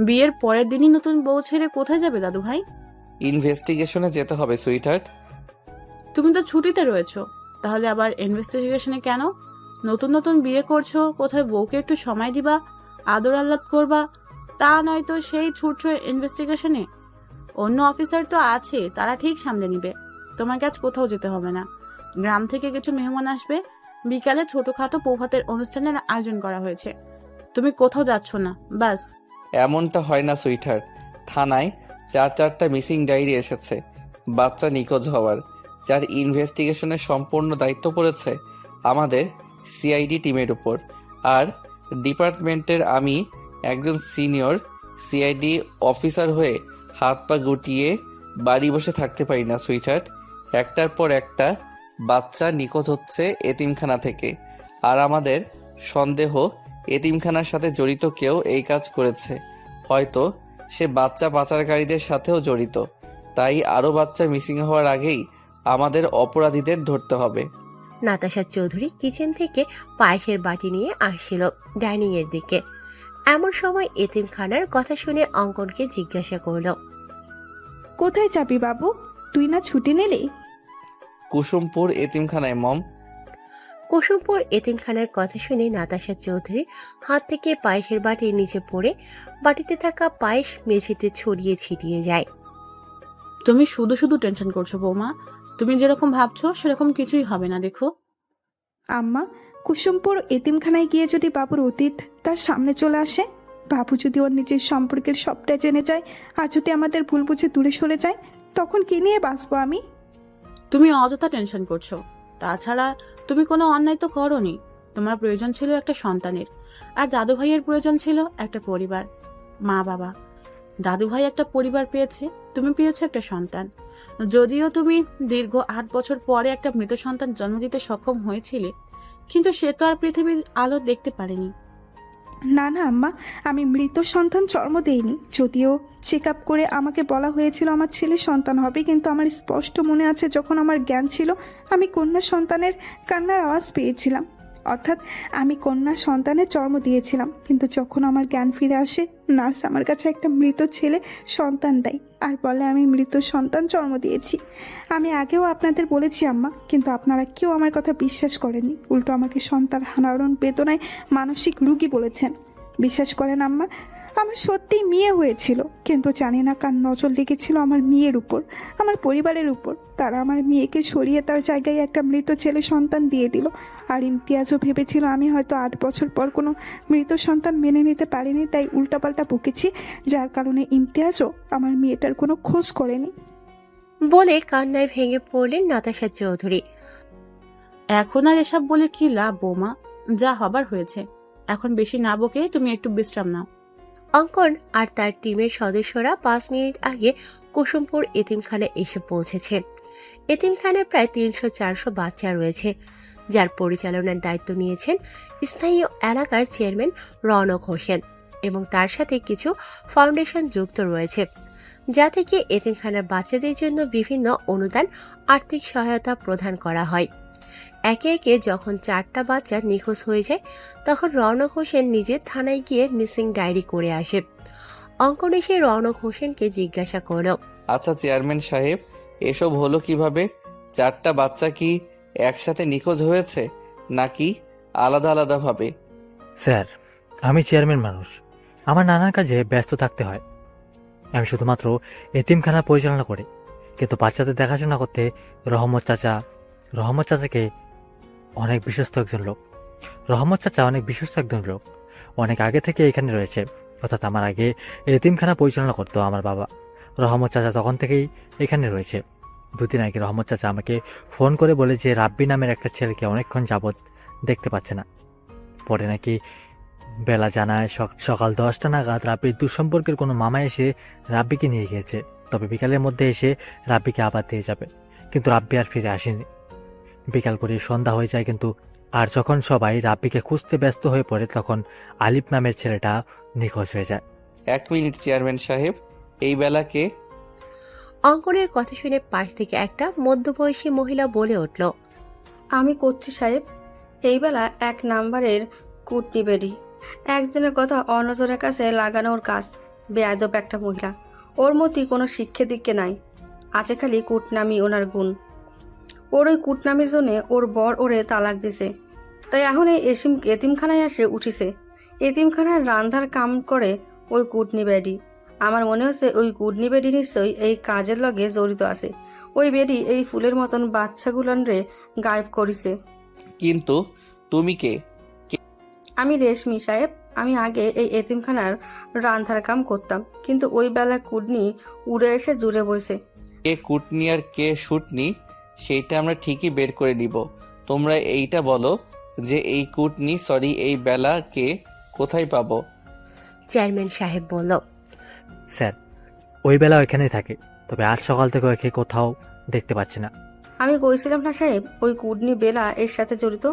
বিয়ের পরের দিনই নতুন বউ ছেড়ে কোথায় যাবে দাদু ভাই? ইনভেস্টিগেশনে যেতে হবে সুইটহার্ট। তুমি তো ছুটিতে রয়েছো, তাহলে আবার ইনভেস্টিগেশনে কেন? নতুন নতুন বিয়ে করছো, কোথায় বউকে একটু সময় দিবা, আদর আহ্লাদ করবা, তা নয়তো সেই ছুটছো ইনভেস্টিগেশনে। অন্য অফিসার তো আছে, তারা ঠিক সামলে নিবে। তোমাকে আজ কোথাও যেতে হবে না। গ্রাম থেকে কিছু মেহমান আসবে, বিকালে ছোটখাটো প্রভাতের অনুষ্ঠানের আয়োজন করা হয়েছে। তুমি কোথাও যাচ্ছ না, বাস। এমনটা হয় না সুইটহার্ট, থানায় 4টা মিসিং ডায়েরি এসেছে বাচ্চা নিখোঁজ হওয়ার, যার ইনভেস্টিগেশনের সম্পূর্ণ দায়িত্ব পড়েছে আমাদের সিআইডি টিমের উপর। আর ডিপার্টমেন্টের আমি একজন সিনিয়র সিআইডি অফিসার হয়ে হাত পা গুটিয়ে বাড়ি বসে থাকতে পারি না সুইটহার্ট। একটার পর একটা বাচ্চা নিখোঁজ হচ্ছে এতিমখানা থেকে, আর আমাদের সন্দেহ এতিমখানার সাথে জড়িত কেউ এই কাজ করেছে। হয়তো সে বাচ্চা পাচারকারীদের সাথেও জড়িত। তাই আরও বাচ্চা মিসিং হওয়ার আগেই আমাদের অপরাধীদের ধরতে হবে। নাতাশা চৌধুরী কিচেন থেকে পায়েসের বাটি নিয়ে আসছিল ডাইনিং এর দিকে। এমন সময় এতিমখানার কথা শুনে অঙ্কনকে জিজ্ঞাসা করলো, কোথায় যাবি বাবু? তুই না ছুটি নিলি? কুসুমপুর এতিমখানায় মম। কুসুমপুর এতিমখানার কথা শুনে নাতাশা চৌধুরীর হাত থেকে পায়েসের বাটির নিচে পড়ে বাটিতে থাকা পায়েস মেঝেতে ছড়িয়ে ছিটিয়ে যায়। তুমি শুধু শুধু টেনশন করছো বৌমা। তুমি যেরকম ভাবছো সেরকম কিছুই হবে না। দেখো আম্মা, কুসুমপুর এতিমখানায় গিয়ে যদি বাবুর অতীত তার সামনে চলে আসে, বাবু যদি ওর নিজের সম্পর্কের সবটা জেনে যায়, আর যদি আমাদের ভুল বুঝে দূরে সরে যায়, তখন কি নিয়ে বাঁচবো আমি? তুমি অযথা টেনশন করছো। তাছাড়া তুমি কোনো অন্যায় তো করোনি। তোমার প্রয়োজন ছিল একটা সন্তানের, আর দাদু ভাইয়ের প্রয়োজন ছিল একটা পরিবার, মা বাবা। দাদু ভাই একটা পরিবার পেয়েছে, তুমি পেয়েছো একটা সন্তান। যদিও তুমি দীর্ঘ 8 বছর পরে একটা মৃত সন্তান জন্ম দিতে সক্ষম হয়েছিলে, কিন্তু সে তো আর পৃথিবীর আলো দেখতে পারেনি। না না আম্মা, আমি মৃত সন্তান জন্ম দেইনি। যদিও চেক আপ করে আমাকে বলা হয়েছিল আমার ছেলে সন্তান হবে, কিন্তু আমার স্পষ্ট মনে আছে যখন আমার জ্ঞান ছিল আমি কন্যা সন্তানের কান্নার আওয়াজ পেয়েছিলাম। অর্থাৎ আমি কন্যা সন্তানের জন্ম দিয়েছিলাম, কিন্তু যখন আমার জ্ঞান ফিরে আসে নার্স আমার কাছে একটা মৃত ছেলে সন্তান দেয় আর বলে আমি মৃত সন্তান জন্ম দিয়েছি। আমি আগেও আপনাদের বলেছি আম্মা, কিন্তু আপনারা কেউ আমার কথা বিশ্বাস করেননি। উল্টো আমাকে সন্তান হারানোর বেদনায় মানসিক রোগী বলেছেন। বিশ্বাস করেন আম্মা, আমার সত্যিই মেয়ে হয়েছিল, কিন্তু জানি না কার নজর লেগেছিল আমার মেয়ের উপর, আমার পরিবারের উপর। তারা আমার মেয়েকে সরিয়ে তার জায়গায় একটা মৃত ছেলে সন্তান দিয়ে দিল। আর ইমতিয়াজও ভেবেছিল আমি হয়তো 8 বছর পর কোনো মৃত সন্তান মেনে নিতে পারিনি, তাই উল্টাপাল্টা বকেছি, যার কারণে ইমতিয়াজও আমার মেয়েটার কোনো খোঁজ করেনি। বলে কান্নায় ভেঙে পড়লেন নাতাশা চৌধুরী। এখন আর এসব বলে কি লাভ বৌমা? যা হবার হয়েছে। এখন বেশি না বকে তুমি একটু বিশ্রাম নাও। অঙ্কন আর তার টিমের সদস্যরা 5 মিনিট আগে কুসুমপুর এতিমখানায় এসে পৌঁছেছে। এতিমখানায় প্রায় 300-400 বাচ্চা রয়েছে, যার পরিচালনার দায়িত্ব নিয়েছেন স্থানীয় এলাকার চেয়ারম্যান রওনক হোসেন, এবং তার সাথে কিছু ফাউন্ডেশন যুক্ত রয়েছে, যা থেকে এতিমখানার বাচ্চাদের জন্য বিভিন্ন অনুদান আর্থিক সহায়তা প্রদান করা হয়। একে একে যখন 4টা বাচ্চা নিখোঁজ হয়ে যায় তখন রওনক হোসেন নিজে থানায় গিয়ে মিসিং ডায়েরি করে আসে। অঙ্কন এসে রওনক হোসেনকে জিজ্ঞাসা করল, আচ্ছা চেয়ারম্যান সাহেব, এসব হলো কিভাবে? 4টা বাচ্চা কি একসাথে নিখোঁজ হয়েছে নাকি আলাদা আলাদাভাবে? স্যার, আমি চেয়ারম্যান মানুষ, আমার নানান কাজে ব্যস্ত থাকতে হয়। আমি শুধুমাত্র এতিমখানা পরিচালনা করি, কিন্তু বাচ্চাদের দেখাশোনা করতে রহমত চাচাকে অনেক বিশ্বস্ত একজন লোক। অনেক আগে থেকে এখানে রয়েছে, অর্থাৎ আমার আগে এতিমখানা পরিচালনা করতো আমার বাবা। রহমত চাচা তখন থেকেই এখানে রয়েছে। 2 দিন আগে রহমত চাচা আমাকে ফোন করে বলে যে রাব্বি নামের একটা ছেলেকে অনেকক্ষণ যাবৎ দেখতে পাচ্ছে না। পরে নাকি বেলা জানায় সকাল 10টা নাগাদ রাব্বির দুঃসম্পর্কের কোনো মামা এসে রাব্বিকে নিয়ে গিয়েছে, তবে বিকালের মধ্যে এসে রাব্বিকে আবার দিয়ে যাবে। কিন্তু রাব্বি আর ফিরে আসেনি। বিকাল করে সন্ধ্যা হয়ে যায়, কিন্তু আর যখন সবাই রাব্বিকে খুঁজতে ব্যস্ত হয়ে পড়ে তখন আলিফ নামের ছেলেটা নিখোঁজ হয়ে যায়। 1 মিনিট চেয়ারম্যান সাহেব, এই বেলাকে? অঙ্কনের কথা শুনে পাশ থেকে একটা মধ্যবয়সী মহিলা বলে উঠল, আমি করছি সাহেব। এই বেলা 1 নাম্বারের কুটনি বেডি, একজনের কথা অন্যজনের কাছে লাগানোর কাজ। বেয়াদব একটা মহিলা, ওর মতি কোনো শিক্ষে দিকে নাই, আছে খালি কুটনামি ওনার গুণ। ওর ওই কুটনামির জন্যে ওর বর ওরে তালাক দিছে, তাই এখন এই এতিমখানায় এসে উঠিছে। এতিমখানায় রান্ধার কাম করে ওই কুটনি বেডি। আমার মনে হচ্ছে ওই কুটনি বেডি নিশ্চয়ই এই কাজের লগে জড়িত আছে। ওই বেডি এই ফুলের মতন বাচ্চাগুলান রে গায়েব করিছে। কিন্তু তুমি কে? আমি রেশমি সাহেব। আমি আগে এই এতিমখানার রান্ধার কাম করতাম, কিন্তু ওই বেলা কুটনি উড়ে এসে জুড়ে বইছে। কে কুটনি আর কে শুটনি সেইটা আমরা ঠিকই বের করে নিব। তোমরা এইটা বলো যে এই কুটনি এই বেলা কে কোথায় পাবো? চেয়ারম্যান সাহেব বলল, স্যার, ওই বেলা ওইখানেই থাকে, তবে আজ সকাল থেকে ওকে কোথাও দেখতে পাচ্ছি না। আমি কইছিলাম না সাহেব, ওই কুটনি বেলা এর সাথে জড়িত।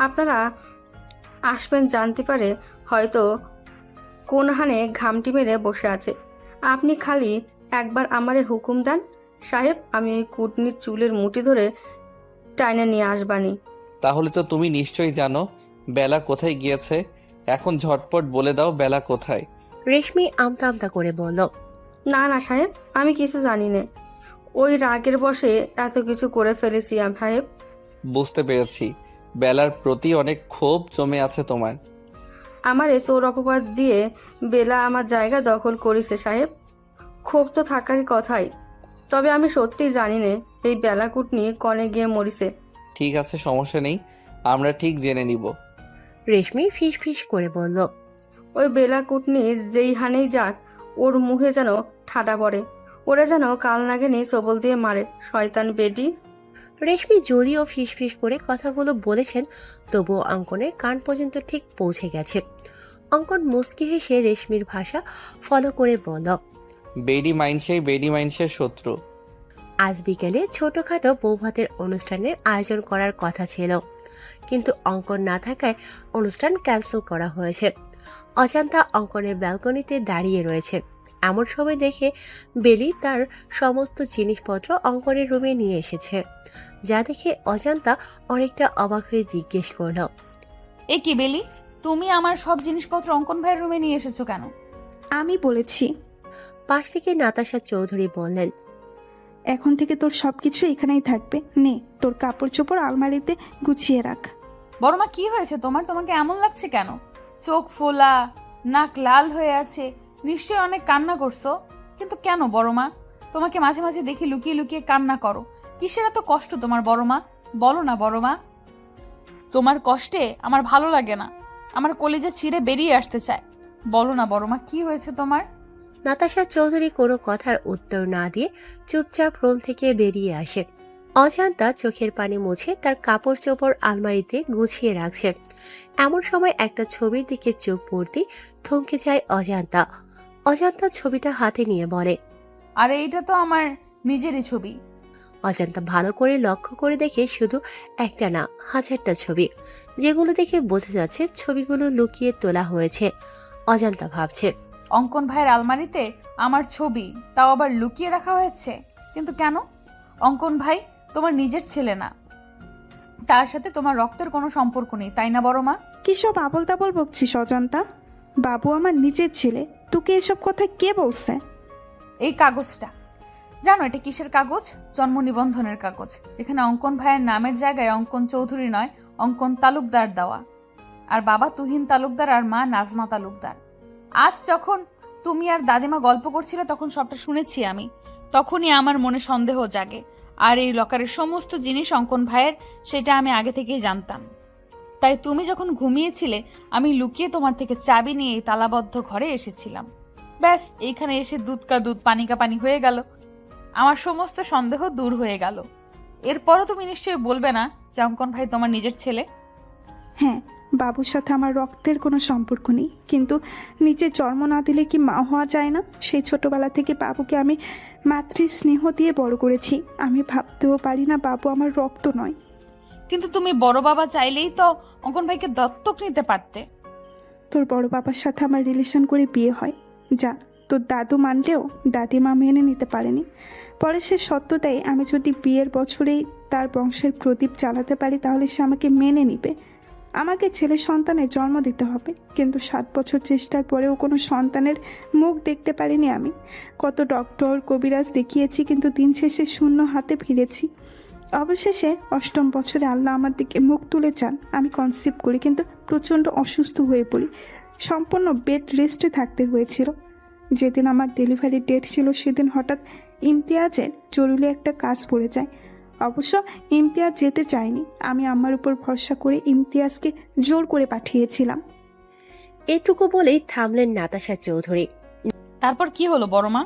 আপনারা আসবেন জানতে পারে হয়তো কোন হানে ঘামটি মেরে বসে আছে। আপনি খালি একবার আমারে হুকুম দেন সাহেব, আমি ওই কুটনির চুলের মুঠি ধরে টাইনে নিয়ে আসবানি। তাহলে তো তুমি নিশ্চয়ই জানো বেলা কোথায় গিয়েছে। এখন ঝটপট বলে দাও বেলা কোথায়। রেশমি আমতা আমতা করে বলল, না না সাহেব, আমি কিছু জানি না। ওই রাগের বশে এত কিছু করে ফেলেছি সাহেব। বুঝতে পেরেছি, বেলার প্রতি অনেক ক্ষোভ জমে আছে তোমার। আমারে চোর অপবাদ দিয়ে বেলা আমার জায়গা দখল করেছে সাহেব। ক্ষোভ তো থাকারই কথাই, তবে আমি সত্যিই জানি না এই বেলা কুটনি কনে গিয়ে মরিছে। ঠিক আছে, সমস্যা নেই, আমরা ঠিক জেনে নিব। রেশমি ফিস ফিস করে বলল, ওই বেলা কুটনি যেই হানেই যাক ওর মুখে যেন ঠাডা পড়ে, ওরা যেন কাল নাগিনী সবল দিয়ে মারে, শয়তান বেডি। রেশমি যদিও ফিস ফিস করে কথাগুলো বলেছেন, তবুও অঙ্কনের কান পর্যন্ত ঠিক পৌঁছে গেছে। অঙ্কন মুস্কি হেসে রেশমির ভাষা ফলো করে বলল, বেডি মাইন্সের শত্রু। আজ বিকেলে ছোটখাটো বৌভাতের অনুষ্ঠানের আয়োজন করার কথা ছিল, কিন্তু অঙ্কন না থাকায় অনুষ্ঠান ক্যান্সেল করা হয়েছে। অজান্তা অঙ্কনের ব্যালকনিতে দাঁড়িয়ে রয়েছে। এমন সময় দেখে বেলি তার সমস্ত জিনিসপত্র অঙ্কনের রুমে নিয়ে এসেছে, যা দেখে অজান্তা অনেকটা অবাক হয়ে জিজ্ঞেস করল, এ কি বেলি, তুমি আমার সব জিনিসপত্র অঙ্কন ভাইয়ের রুমে নিয়ে এসেছো কেন? আমি বলেছি। পাশ থেকে নাতাশা চৌধুরী বললেন, এখন থেকে তোর সবকিছু এখানেই থাকবে। নে, তোর কাপড় চোপড় আলমারিতে গুছিয়ে রাখ। বড়মা, কি হয়েছে তোমার? তোমাকে এমন লাগছে কেন? চোখ ফোলা, নাক লাল হয়ে আছে, নিশ্চয়ই অনেক কান্না করছো। কিন্তু কেন বড়মা? তোমাকে মাঝে মাঝে দেখি লুকিয়ে লুকিয়ে কান্না করো। কিসের এত কষ্ট তোমার বড়মা? বলো না বড়মা। তোমার কষ্টে আমার ভালো লাগে না, আমার কলিজা ছিঁড়ে বেরিয়ে আসতে চায়। বলো না বড়মা, কি হয়েছে তোমার? নাতাশা চৌধুরী কোনো কথার উত্তর না দিয়ে চুপচাপ রুম থেকে বেরিয়ে আসে। অজান্তা চোখের পানি মুছে তার কাপড় চোপড় আলমারিতে গুছিয়ে রাখছে। এমন সময় একটা ছবির দিকে চোখ পড়তে থমকে যায় অজান্তা ছবিটা হাতে নিয়ে বলে, আরে এইটা তো আমার নিজেরই ছবি। অজান্তা ভালো করে লক্ষ্য করে দেখে শুধু একটা না, হাজারটা ছবি, যেগুলো দেখে বোঝা যাচ্ছে ছবিগুলো লুকিয়ে তোলা হয়েছে। অজান্তা ভাবছে, অঙ্কন ভাইয়ের আলমারিতে আমার ছবি, তাও আবার লুকিয়ে রাখা হয়েছে। কিন্তু কেন? অঙ্কন ভাই তোমার নিজের ছেলে না, তার সাথে তোমার রক্তের কোনো সম্পর্ক নেই, তাই না বড় মা? কি সব আবল তাবল বকছিস অজন্তা? বাবু আমার নিজের ছেলে, তোকে এসব কথা কে বলছে? এই কাগজটা জানো এটা কিসের কাগজ? জন্ম নিবন্ধনের কাগজ, যেখানে অঙ্কন ভাইয়ের নামের জায়গায় অঙ্কন চৌধুরী নয়, অঙ্কন তালুকদার দেওয়া। আর বাবা তুহিন তালুকদার আর মা নাজমা তালুকদার। আজ যখন তুমি আর দাদিমা গল্প করছিলে তখন সবটা শুনেছি আমি। তখনই আমার মনে সন্দেহ জাগে। আর এই লকারের সমস্ত জিনিস অঙ্কন ভাইয়ের, সেটা আমি আগে থেকেই জানতাম। তাই তুমি যখন ঘুমিয়েছিলে আমি লুকিয়ে তোমার থেকে চাবি নিয়ে এই তালাবদ্ধ ঘরে এসেছিলাম। ব্যাস এইখানে এসে দুধ কা দুধ পানি কা পানি হয়ে গেল। আমার সমস্ত সন্দেহ দূর হয়ে গেল। এরপরও তুমি নিশ্চয়ই বলবে না যে অঙ্কন ভাই তোমার নিজের ছেলে? হ্যাঁ, বাবুর সাথে আমার রক্তের কোনো সম্পর্ক নেই, কিন্তু নিজে জন্ম না দিলে কি মা হওয়া যায় না? সেই ছোটবেলা থেকে বাবুকে আমি মাতৃ স্নেহ দিয়ে বড় করেছি। আমি ভাবতেও পারি না বাবু আমার রক্ত নয়। কিন্তু তুমি বড় বাবা চাইলেই তো অঙ্কন ভাইকে দত্তক নিতে পারতে। তোর বড় বাবার সাথে আমার রিলেশন করে বিয়ে হয়, যা তোর দাদু মানলেও দাদিমা মেনে নিতে পারেনি। পরে সে সত্য দেয় আমি যদি বিয়ের বছরেই তার বংশের প্রদীপ জ্বালাতে পারি তাহলে সে আমাকে মেনে নিবে। আমাকে ছেলে সন্তানের জন্ম দিতে হবে, কিন্তু 7 বছর চেষ্টার পরেও কোনো সন্তানের মুখ দেখতে পারিনি আমি। কত ডক্টর কবিরাজ দেখিয়েছি, কিন্তু দিন শেষে শূন্য হাতে ফিরেছি। অবশেষে 8ম বছরে আল্লাহ আমার দিকে মুখ তুলে চান। আমি কনসিভ করি, কিন্তু প্রচণ্ড অসুস্থ হয়ে পড়ি। সম্পূর্ণ বেড রেস্টে থাকতে হয়েছিল। যেদিন আমার ডেলিভারি ডেট ছিল সেদিন হঠাৎ ইমতিয়াজের জরুরি একটা কাজ পড়ে যায়। অবশ্য ইমতিয়াজ যেতে চায়নি, আমি আমার উপর ভরসা করে ইমতিয়াজকে জোর করে পাঠিয়েছিলাম। এটুকু বলেই থামলেন নাতাশা চৌধুরী। তারপর কি হলো বড় মা?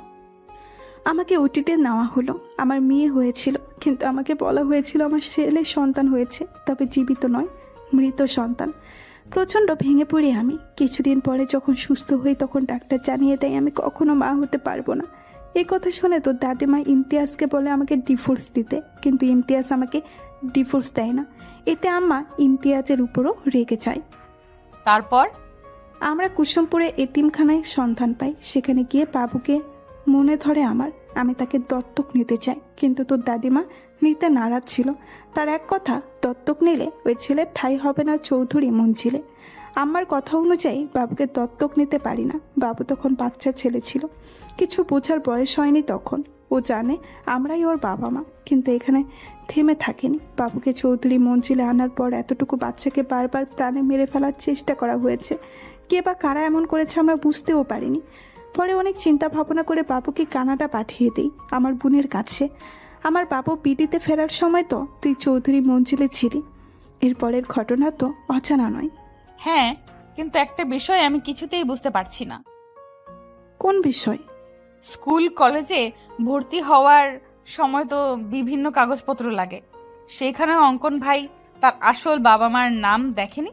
আমাকে ওটিতে নেওয়া হলো। আমার মেয়ে হয়েছিল, কিন্তু আমাকে বলা হয়েছিল আমার ছেলে সন্তান হয়েছে, তবে জীবিত নয়, মৃত সন্তান। প্রচণ্ড ভেঙে পড়ি আমি। কিছুদিন পরে যখন সুস্থ হই তখন ডাক্তার জানিয়ে দেয় আমি কখনো মা হতে পারবো না। এই কথা শুনে তোর দাদিমা ইমতিয়াজকে বলে আমাকে ডিভোর্স দিতে, কিন্তু ইমতিয়াজ আমাকে ডিভোর্স দেয় না। এতে আম্মা ইমতিয়াজের উপরও রেগে যায়। তারপর আমরা কুসুমপুরে এতিমখানায় সন্ধান পাই। সেখানে গিয়ে বাবুকে মনে ধরে আমার। আমি তাকে দত্তক নিতে চাই, কিন্তু তোর দাদিমা নিতে নারাজ ছিল। তার এক কথা, দত্তক নিলে ওই ছেলের ঠাঁই হবে না চৌধুরী মঞ্জিলে। আমার কথা অনুযায়ী বাবুকে দত্তক নিতে পারি না। বাবু তখন বাচ্চা ছেলে ছিল, কিছু বোঝার বয়স হয়নি তখন। ও জানে আমরাই ওর বাবা মা, কিন্তু এখানে থেমে থাকেনি। বাবুকে চৌধুরী মঞ্জিলে আনার পর এতটুকু বাচ্চাকে বারবার প্রাণে মেরে ফেলার চেষ্টা করা হয়েছে। কে বা কারা এমন করেছে আমরা বুঝতেও পারিনি। পরে অনেক চিন্তা ভাবনা করে বাবুকে কানাডা পাঠিয়ে দিই আমার বোনের কাছে। আমার বাবু বিডিতে ফেরার সময় তো তুই চৌধুরী মঞ্জিলে ছিলি। এরপরের ঘটনা তো অজানা নয়। হ্যাঁ, কিন্তু একটা বিষয় আমি কিছুতেই বুঝতে পারছি না। কোন বিষয়? স্কুল কলেজে ভর্তি হওয়ার সময় তো বিভিন্ন কাগজপত্র লাগে, সেখানে অঙ্কন ভাই তার আসল বাবা মার নাম দেখেনি?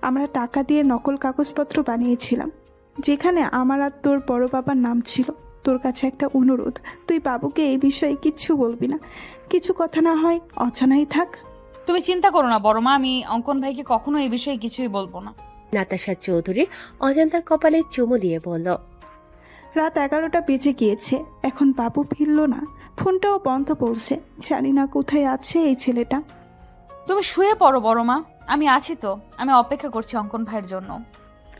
আমরা টাকা দিয়ে নকল কাগজপত্র বানিয়েছিলাম, যেখানে আমার আর তোর বড় বাবার নাম ছিল। তোর কাছে একটা অনুরোধ, তুই বাবুকে এই বিষয়ে কিচ্ছু বলবি না। কিছু কথা না হয় অজানাই থাক। তুমি চিন্তা করো না বড় মা, আমি অঙ্কন ভাইকে কখনো এই বিষয়ে কিছুই বলবো না। নাতাশা চৌধুরীর অজান্তার কপালে চুমু দিয়ে বলল, রাত 11টা বেজে গিয়েছে, এখন বাবু ফিরল না। ফোনটাও বন্ধ পড়ছে। জানি না কোথায় আছে এই ছেলেটা। তুমি শুয়ে পড়ো বড় মা, আমি আছি তো। আমি অপেক্ষা করছি অঙ্কন ভাইয়ের জন্য।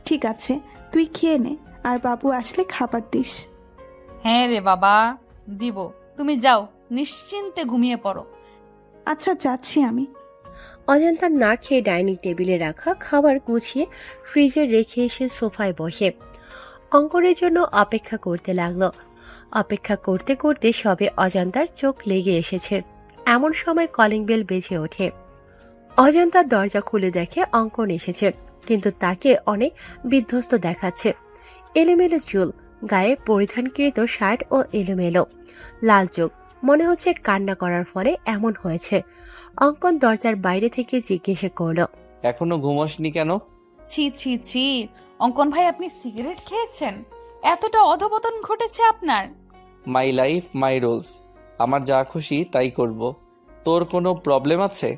ঠিক আছে, তুই খেয়ে নে, আর বাবু আসলে খাবার দিস। হ্যাঁ রে বাবা, দিব। তুমি যাও, নিশ্চিন্তে ঘুমিয়ে পড়ো। আচ্ছা, যাচ্ছি আমি। অজান্তা না খেয়ে ডাইনিং টেবিলে রাখা খাবার গুছিয়ে ফ্রিজে রেখে এসে সোফায় বসে অঙ্কনের জন্য অপেক্ষা করতে লাগলো। অপেক্ষা করতে করতে সবে অজান্তার চোখ লেগে এসেছে। এমন সময় কলিং বেল বেজে ওঠে। অজান্তার দরজা খুলে দেখে অঙ্কন এসেছে, কিন্তু তাকে অনেক বিধ্বস্ত দেখাচ্ছে। এলোমেলো চুল, গায়ে পরিধানকৃত শার্ট ও এলোমেলো, লাল চোখ, মনে হচ্ছে কান্না করার ফলে এমন হয়েছে। অঙ্কন দরজার বাইরে থেকে জিজ্ঞেস করলো, এখনো ঘুমোসনি কেন? ছি ছি ছি, অঙ্কন ভাই আপনি সিগারেট খেয়েছেন? এতটা অধপতন ঘটেছে আপনার? মাই লাইফ মাই রুলস, আমার যা খুশি তাই করব। তোর কোনো প্রবলেম আছে?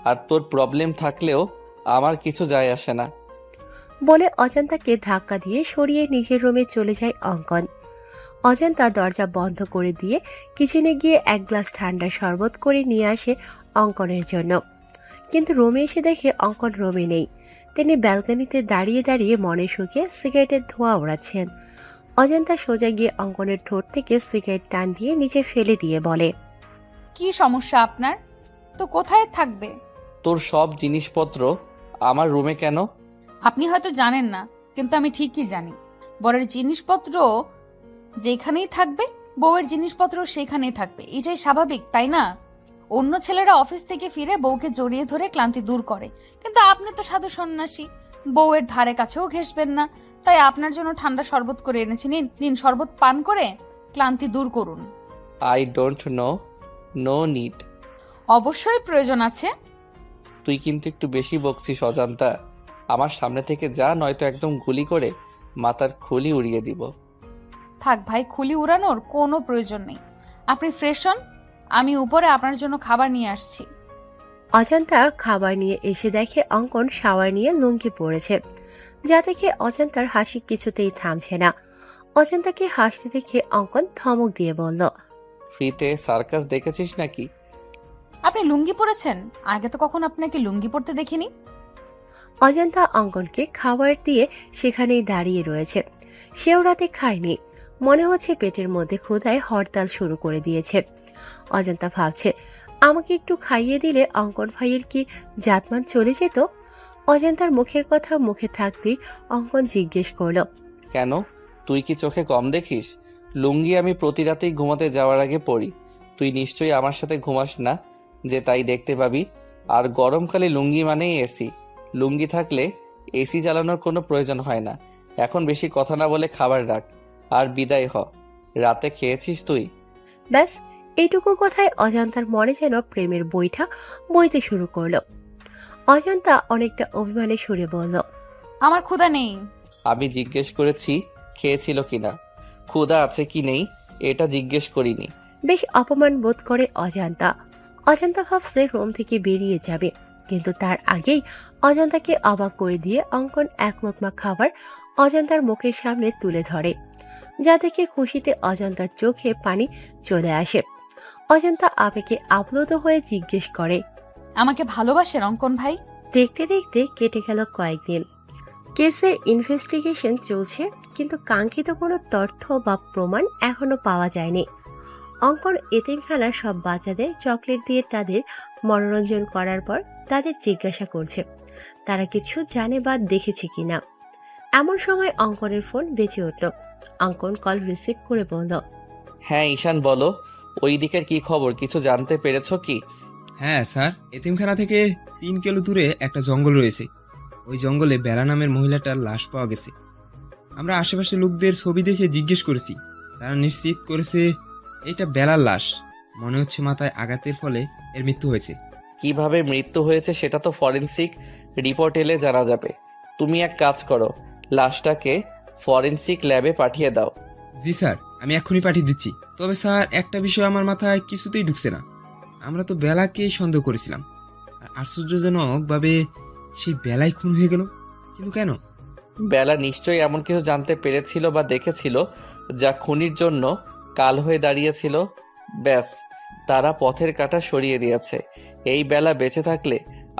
আর তোর প্রবলেম থাকলেও আমার কিছু যায় আসে না। বলে অজান্তাকে ধাক্কা দিয়ে সরিয়ে নিজের রুমে চলে যায় অঙ্কন। অজান্তা দরজা বন্ধ করে দিয়ে কিচেনে গিয়ে 1 গ্লাস ঠান্ডা শরবত করে নিয়ে আসে অঙ্কনের জন্য। কিন্তু রুমে এসে দেখে অঙ্কন রুমে নেই। তিনি ব্যালকনিতে দাঁড়িয়ে দাঁড়িয়ে মনে সুখে সিগারেটের ধোঁয়া ওড়াচ্ছেন। অজান্তা সোজা গিয়ে অঙ্কনের ঠোঁট থেকে সিগারেট টান দিয়ে নিচে ফেলে দিয়ে বলে, কি সমস্যা আপনার? তো কোথায় থাকবে? তোর সব জিনিসপত্র আমার রুমে কেন? আপনি হয়তো জানেন না, কিন্তু আমি ঠিকই জানি। বরের জিনিসপত্র যেখানেই থাকবে, বউয়ের জিনিসপত্র সেখানেই থাকবে। এটাই স্বাভাবিক, তাই না? অন্য ছেলেরা অফিস থেকে ফিরে বউকে জড়িয়ে ধরে ক্লান্তি দূর করে, কিন্তু আপনি তো সাধু সন্ন্যাসী, বউয়ের ধারে কাছেও ঘেঁষবেন না। তাই আপনার জন্য ঠান্ডা শরবত করে এনেছি, নিন নিন, শরবত পান করে ক্লান্তি দূর করুন। I don't know, no need. অবশ্যই প্রয়োজন আছে। তুই কিন্তু একটু বেশি বকছিস অজান্তা। আমার সামনে থেকে যা, নয়তো একদম গুলি করে মাথার খুলি উড়িয়ে দিব। থাক ভাই, খুলি উড়ানোর কোনো প্রয়োজন নেই। আপনি ফ্রেশ হন, আমি উপরে আপনার জন্য খাবার নিয়ে আসছি। অজান্তা খাবার নিয়ে এসে দেখে অঙ্কন শাওয়ার নিয়ে লুঙ্গি পড়েছে, যা দেখে অজান্তার হাসি কিছুতেই থামছে না। অজান্তাকে হাসতে দেখে অঙ্কন ধমক দিয়ে বলল, ফ্রিতে সার্কাস দেখেছিস নাকি? আপনি লুঙ্গি পরেছেন? আগে তো কখন আপনাকে লুঙ্গি পরতে দেখিনি। অজান্তা অঙ্কনকে খাবার দিয়ে সেখানেই দাঁড়িয়ে রয়েছে। সেও রাতে খায়নি, মনে হচ্ছে পেটের মধ্যে ক্ষুধায় হরতাল শুরু করে দিয়েছে। অজান্তা ভাবছে, আমাকে একটু খাইয়ে দিলে অঙ্কন ভাইয়ের কি জাতমান চলে যেত। অজান্তার মুখের কথা মুখে থাকতেই অঙ্কন জিজ্ঞেস করলো, কেন, তুই কি চোখে কম দেখিস? লুঙ্গি আমি প্রতি রাতেই ঘুমাতে যাওয়ার আগে পরি। তুই নিশ্চয়ই আমার সাথে ঘুমাস না, যে তাই দেখতে পাবি। আর গরমকালে লুঙ্গি মানেই এসি। লুঙ্গি থাকলে এসি চালানোর কোনো প্রয়োজন হয় না। এখন বেশি কথা না বলে খাবার রাখ আর বিদায় হ। রাতে খেয়েছিস তুই? ব্যাস এইটুকু কথায় অজান্তার মনে যেন প্রেমের বইটা বইতে শুরু করলো। অজান্তা অনেকটা অভিমানে সুরে বলল, আমার ক্ষুধা নেই। আমি জিজ্ঞেস করেছি খেয়েছিল কিনা, ক্ষুধা আছে কি নেই এটা জিজ্ঞেস করিনি। বেশ অপমান বোধ করে অজান্তা। অজান্তা ভাবছে রুম থেকে বেরিয়ে যাবে, কিন্তু তার আগেই অজান্তাকে অবাক করে দিয়ে অঙ্কন এক লোকমা খাবার অজান্তার মুখের সামনে তুলে ধরে, যা দেখে খুশিতে অজান্তার চোখে পানি চলে আসে। অজান্তা আবেগে আপ্লুত হয়ে জিজ্ঞেস করে, আমাকে ভালোবাসেন অঙ্কন ভাই? দেখতে দেখতে কেটে গেল কয়েকদিন। কেসের ইনভেস্টিগেশন চলছে, কিন্তু কাঙ্ক্ষিত কোনো তথ্য বা প্রমাণ এখনো পাওয়া যায়নি। অঙ্কন এতিমখানার সব বাচ্চাদের চকলেট দিয়ে তাদের মনোরঞ্জন করার পর তাদের জিজ্ঞাসা করছে তারা কিছু জানে বা দেখেছে কিনা। এমন সময় অঙ্কনের ফোন বেজে উঠল। অঙ্কন কল রিসিভ করে বলল, হ্যাঁ ঈশান বলো, ওই দিকের কি খবর, কিছু জানতে পেরেছো কি? হ্যাঁ স্যার, এতিমখানা থেকে 3 কিলো দূরে একটা জঙ্গল রয়েছে। ওই জঙ্গলে বেলা নামের মহিলাটার লাশ পাওয়া গেছে। আমরা আশেপাশে লোকদের ছবি দেখে জিজ্ঞেস করেছি, তারা নিশ্চিত করেছে এটা বেলার লাশ। মনে হচ্ছে মাথায় আঘাতের ফলে এর মৃত্যু হয়েছে। কিভাবে মৃত্যু হয়েছে সেটা তো ফরেনসিক রিপোর্ট এলে জানা যাবে। তুমি এক কাজ করো, লাশটাকে ফরেনসিক ল্যাবে পাঠিয়ে দাও। জি স্যার, আমি এক্ষুনি পাঠিয়ে দিচ্ছি। তবে স্যার, একটা বিষয় আমার মাথায় কিছুতেই ঢুকছে না। আমরা তো বেলাকেই সন্দেহ করেছিলাম, আর আশ্চর্যজনকভাবে সেই বেলাই খুন হয়ে গেল। কিন্তু কেন? বেলা নিশ্চয়ই এমন কিছু জানতে পেরেছিল বা দেখেছিল যা খুনির জন্য কাল হয়ে দাঁড়িয়েছিল। ব্যাস, তারা পথের কাঁটা সরিয়ে দিয়েছে। এই বেলা বেঁচে থাকলে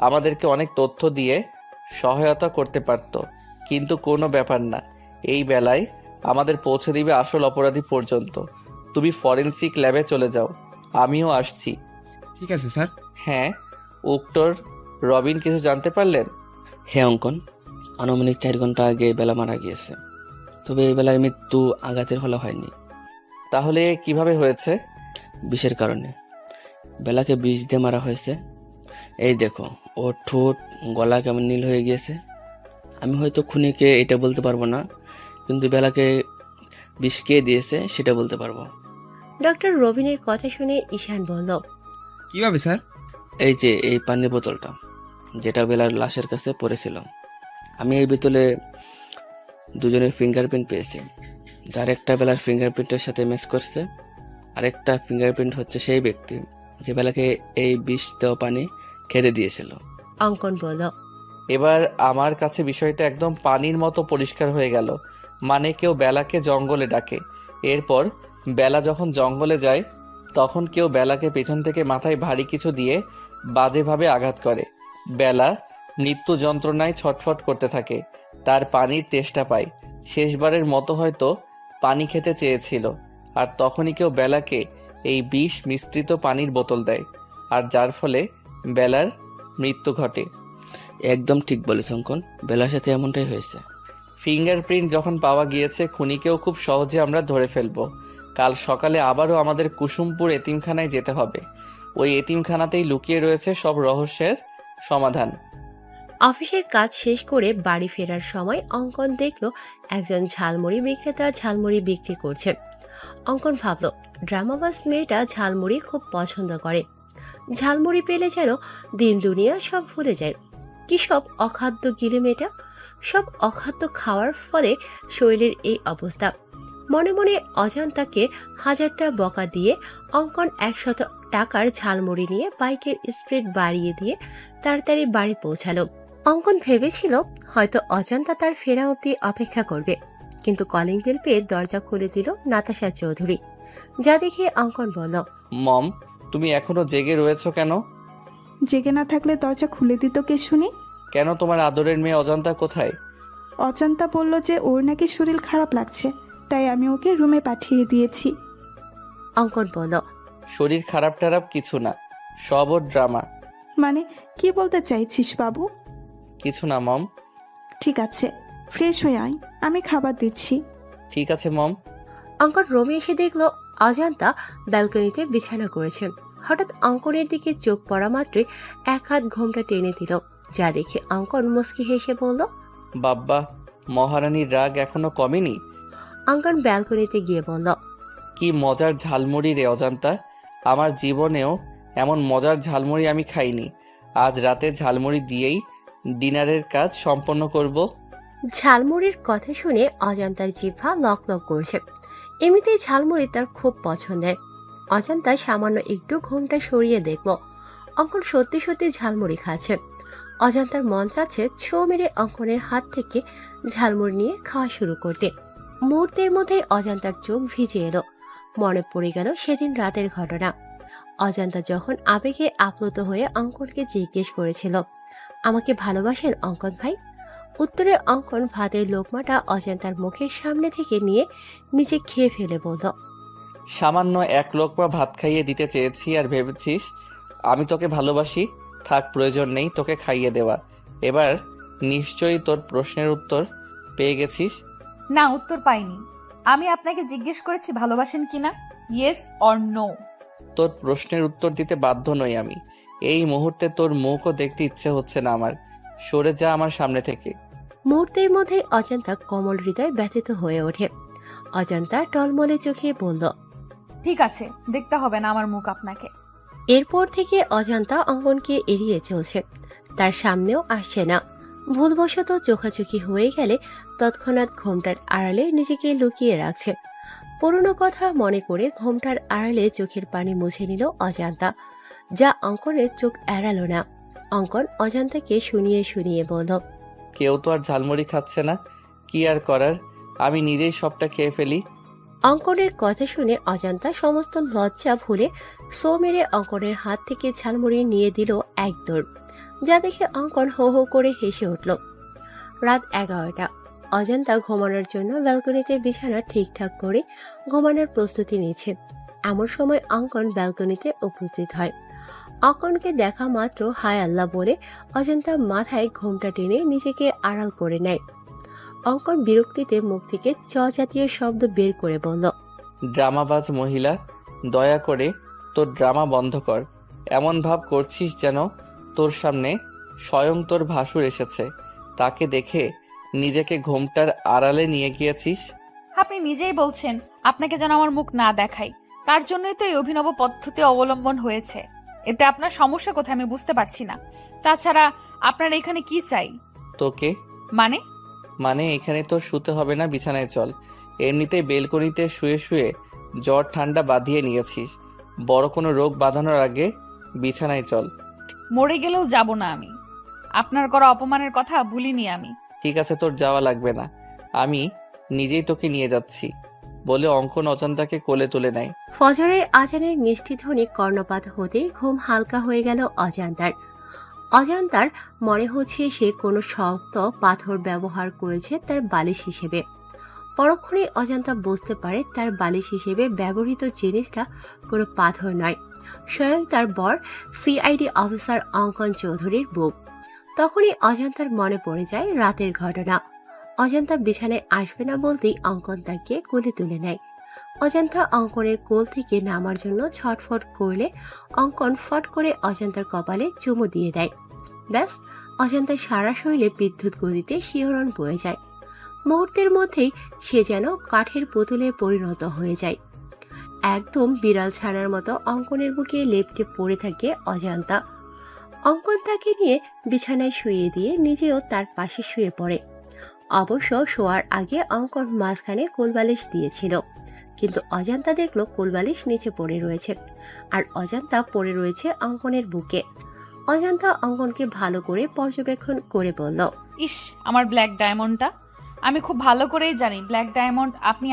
আমাদেরকে অনেক তথ্য দিয়ে সহায়তা করতে পারত, কিন্তু কোনো ব্যাপার না। এই বেলায় আমাদের পৌঁছে দিবে আসল অপরাধী পর্যন্ত। তুমি ফরেনসিক ল্যাবে চলে যাও, আমিও আসছি। ঠিক আছে স্যার। হ্যাঁ, উক্টর রবিন কিছু জানতে পারলেন? হ্যাঁ অঙ্কন, আনুমানিক 4 ঘন্টা আগে বেলা মারা গিয়েছে। তবে এই বেলার মৃত্যু আঘাতের ফলে হয়নি। তাহলে কিভাবে হয়েছে? বিষের কারণে। বেলাকে বিষ দিয়ে মারা হয়েছে। এই দেখো, ওর ঠোঁট গলা কেমন নীল হয়ে গিয়েছে। আমি হয়তো খুনিকে এটা বলতে পারবো না, কিন্তু বেলাকে বিষ কে দিয়েছে সেটা বলতে পারবো। ডক্টর রবিনের কথা শুনে ঈশান বলল, কিভাবে স্যার? এই যে এই পানির বোতলটা, যেটা বেলার লাশের কাছে পড়েছিল, আমি এই বোতলে দুজনের ফিঙ্গারপ্রিন্ট পেয়েছি। যার একটা বেলার ফিঙ্গারপ্রিন্টের সাথে ম্যাচ করছে। আরেকটা ফিঙ্গারপ্রিন্ট হচ্ছে সেই ব্যক্তি যে বেলাকে এই বিষ দেওয়া পানি খেতে দিয়েছিল। অঙ্কন বলল, এবার আমার কাছে বিষয়টা একদম পানির মতো পরিষ্কার হয়ে গেল। মানে কেউ বেলাকে জঙ্গলে ডাকে, এরপর বেলা যখন জঙ্গলে যায় তখন কেউ বেলাকে পেছন থেকে মাথায় ভারী কিছু দিয়ে বাজেভাবে আঘাত করে। বেলা মৃত্যু যন্ত্রণায় ছটফট করতে থাকে। তার পানির তেষ্টা পায়। শেষবারের মতো হয়তো পানি খেতে চেয়েছিল, আর তখনই কেউ বেলাকে এই বিষ মিশ্রিত পানির বোতল দেয়, আর যার ফলে বেলার মৃত্যু ঘটে। একদম ঠিক বলেছ অঙ্কন, বেলার সাথে এমনটাই হয়েছে। ফিঙ্গারপ্রিন্ট যখন পাওয়া গিয়েছে, খুনিকেও খুব সহজে আমরা ধরে ফেলবো। কাল সকালে আবারও আমাদের কুসুমপুর এতিমখানায় যেতে হবে। ওই এতিমখানাতেই লুকিয়ে রয়েছে সব রহস্যের সমাধান। অফিসের কাজ শেষ করে বাড়ি ফেরার সময় অঙ্কন দেখল একজন ঝালমুড়ি বিক্রেতা ঝালমুড়ি বিক্রি করছে। অঙ্কন ভাবল ড্রামাবাজ মেয়েটা ঝালমুড়ি খুব পছন্দ করে। ঝালমুড়ি পেলে যেন দিন দুনিয়া সব ভুলে যায়। কি সব অখাদ্য গিলে মেয়েটা! সব অখাদ্য খাওয়ার ফলে শরীরের এই অবস্থা। মনে মনে অজান্তাকে 1000টা বকা দিয়ে অঙ্কন 100 টাকার ঝালমুড়ি নিয়ে বাইকের স্পিড বাড়িয়ে দিয়ে তাড়াতাড়ি বাড়ি পৌঁছালো। অঙ্কন ভেবেছিল হয়তো অজান্তা তার ফেরা অবধি অপেক্ষা করবে, কিন্তু কলিং বেল পেয়ে দরজা খুলে দিল নাতাশা চৌধুরী। যা দেখে অঙ্কন বলল, মম, তুমি এখনো জেগে রয়েছো কেন? জেগে না থাকলে দরজা খুলে দিত কে শুনি? কেন, তোমার আদরের মেয়ে অজান্তা কোথায়? অজান্তা বলল যে ওর নাকি শরীর খারাপ লাগছে, তাই আমি ওকে রুমে পাঠিয়ে দিয়েছি। অঙ্কন বলল, শরীর খারাপ টারাপ কিছু না, সব ওর ড্রামা। মানে কি বলতে চাইছিস বাবু? কিছু না মম। ঠিক আছে, ফ্রেশ হয়ে আয়, আমি খাবার দিচ্ছি। ঠিক আছে মম। অঙ্কন রুমে এসে দেখলো অজান্তা ব্যালকনিতে বিছানা করেছে। হঠাৎ অঙ্কনের দিকে চোখ পড়া মাত্রই এক হাত ঘোমটা টেনে দিল। যা দেখে অঙ্কন মুচকি হেসে বলল, বাব্বা, মহারানীর রাগ এখনো কমেনি? অঙ্কন ব্যালকনিতে গিয়ে বলল, কি মজার ঝালমুড়ি রে অজান্তা! আমার জীবনেও এমন মজার ঝালমুড়ি আমি খাইনি। আজ রাতে ঝালমুড়ি দিয়েই ডিনারের কাজ সম্পন্ন করব। ঝালমুড়ির কথা শুনে অজান্তার জিহ্বা লক লক করছে। এমনিতেই ঝালমুড়ি তার খুব পছন্দের। অজান্তা সামান্য একটু ঘোমটা সরিয়ে দেখলো অঙ্কন সত্যি সত্যি ঝালমুড়ি খাচ্ছে। অজান্তার মন চাচ্ছে ছো মেরে অঙ্কনের হাত থেকে ঝালমুড়ি নিয়ে খাওয়া শুরু করতে। মুহূর্তের মধ্যেই অজান্তার চোখ ভিজে এলো। মনে পড়ে গেল সেদিন রাতের ঘটনা। অজান্তা যখন আবেগে আপ্লুত হয়ে অঙ্কনকে জিজ্ঞেস করেছিল, আমাকে ভালোবাসেন অঙ্কন ভাই? উত্তরে অঙ্কন ভাতের লোকমাটা অজান্তার মুখের সামনে থেকে নিয়ে নিচে খেয়ে ফেলে বলল, সামান্য এক লোকমা ভাত খাইয়ে দিতে চেয়েছি আর ভেবেছিস আমি তোকে ভালোবাসি? থাক, প্রয়োজন নেই তোকে খাইয়ে দেওয়া। এবার নিশ্চয়ই তোর প্রশ্নের উত্তর পেয়ে গেছিস। না, উত্তর পাইনি। আমি আপনাকে জিজ্ঞেস করেছি ভালোবাসেন কিনা, ইয়েস অর নো। তোর প্রশ্নের উত্তর দিতে বাধ্য নই আমি। এই মুহূর্তে তোর মুখও দেখতে ইচ্ছে হচ্ছে না আমার। সরে যা আমার সামনে থেকে। মুহূর্তের মধ্যেই অজান্তা কোমল হৃদয় ব্যথিত হয়ে ওঠে। অজান্তা টলমলে চোখে বলল, ঠিক আছে, দেখতে হবে না আমার মুখ আপনাকে। এরপর থেকে অজান্তা অঙ্কনকে এড়িয়ে চলছে, তার সামনেও আসছে না। ভুলবশত চোখাচোখি হয়ে গেলে তৎক্ষণাৎ ঘোমটার আড়ালে নিজেকে লুকিয়ে রাখছে। পুরনো কথা মনে করে ঘোমটার আড়ালে চোখের পানি মুছে নিল অজান্তা, যা অঙ্কনের চোখ এড়ালো না। অঙ্কন অজান্তাকে শুনিয়ে শুনিয়ে বলল, কেউ তো আর ঝালমুড়ি খাচ্ছে না, কি আর করার, আমি নিজেই সবটা খেয়ে ফেলি। অঙ্কনের কথা শুনে অজান্তা সমস্ত লজ্জা ভুলে সো মেরে অঙ্কনের হাত থেকে ঝালমুড়ি নিয়ে দিল এক দৌড়, যা দেখে অঙ্কন হো হো করে হেসে উঠল। রাত 11টা। অজান্তা ঘুমানোর জন্য ব্যালকনিতে বিছানা ঠিকঠাক করে ঘুমানোর প্রস্তুতি নিচ্ছে। এমন সময় অঙ্কন ব্যালকনিতে উপস্থিত হয়। অঙ্কনকে দেখা মাত্র হায় আল্লাহ বলে অজান্তা মাথায় ঘোমটা টেনে নিজেকে আড়াল করে নেয়। অঙ্কন বিরক্তিতে মুখ থেকে চ জাতীয় শব্দ বের করে বলল, ড্রামাবাজ মহিলা, দয়া করে তোর ড্রামা বন্ধ কর। এমন ভাব করছিস যেন তোর সামনে স্বয়ং তোর ভাসুর এসেছে, তাকে দেখে নিজেকে ঘোমটার আড়ালে নিয়ে গিয়েছিস। আপনি নিজেই বলছেন আপনাকে যেন আমার মুখ না দেখাই, তার জন্যই তো এই অভিনব পদ্ধতি অবলম্বন হয়েছে। এতে আপনার সমস্যা কোথায় আমি বুঝতে পারছি না। তাছাড়া আপনার এখানে কি চাই? তোকে মানে এখানে তো শুতে হবে না, বিছানায় চল। এমনিতেই বেলকনিতে শুয়ে শুয়ে জ্বর ঠান্ডা বাঁধিয়ে নিয়েছিস, বড় কোনো রোগ বাঁধানোর আগে বিছানায় চল। মরে গেলেও যাব না আমি। আপনার করা অপমানের কথা ভুলিনি আমি। ঠিক আছে, তোর যাওয়া লাগবে না, আমি নিজেই তোকে নিয়ে যাচ্ছি বলে অঙ্কন অজান্তাকে কোলে তুলে নেয়। ফজরের আজানের মিষ্টি ধ্বনি কর্ণপাত হতেই ঘুম হালকা হয়ে গেল অজান্তার। অজান্তার মনে হচ্ছে সে কোনো শক্ত পাথর ব্যবহার করেছে তার বালিশ হিসেবে। পরক্ষণে অজান্তা বুঝতে পারে তার বালিশ হিসেবে ব্যবহৃত জিনিসটা কোনো পাথর নয়, স্বয়ং তার বর সিআইডি অফিসার অঙ্কন চৌধুরীর বুক। তখনই অজান্তার মনে পড়ে যায় রাতের ঘটনা। অজান্তা বিছানায় আসবে না বলতেই অঙ্কন তাকে কোলে তুলে নেয়। অজান্তা অঙ্কনের কোল থেকে নামার জন্য ছটফট করলে অঙ্কন ফট করে অজান্তার কপালে চুমু দিয়ে দেয়। ব্যাস, অজান্তার সারা শরীরে বিদ্যুৎ গতিতে শিহরণ বয়ে যায়। মুহূর্তের মধ্যেই সে যেন কাঠের পুতুলে পরিণত হয়ে যায়। একদম বিড়াল ছানার মতো অঙ্কনের বুকে লেপ্টে পড়ে থাকে অজান্তা। অঙ্কন তাকে নিয়ে বিছানায় শুইয়ে দিয়ে নিজেও তার পাশে শুয়ে পড়ে। অবশ্য শোয়ার আগে অঙ্কন মাঝখানে কোলবালিশ দিয়েছিল, কিন্তু অজান্তা দেখলো কোলবালিশ নিচে পড়ে রয়েছে, আর অজান্তা পড়ে রয়েছে অঙ্কনের বুকে। অজান্তা অঙ্কনকে ভালো করে পর্যবেক্ষণ করে বলল, ইস, আমার ব্ল্যাক ডায়মন্ডটা। আমি খুব ভালো করেই জানি ব্ল্যাক ডায়মন্ড আপনি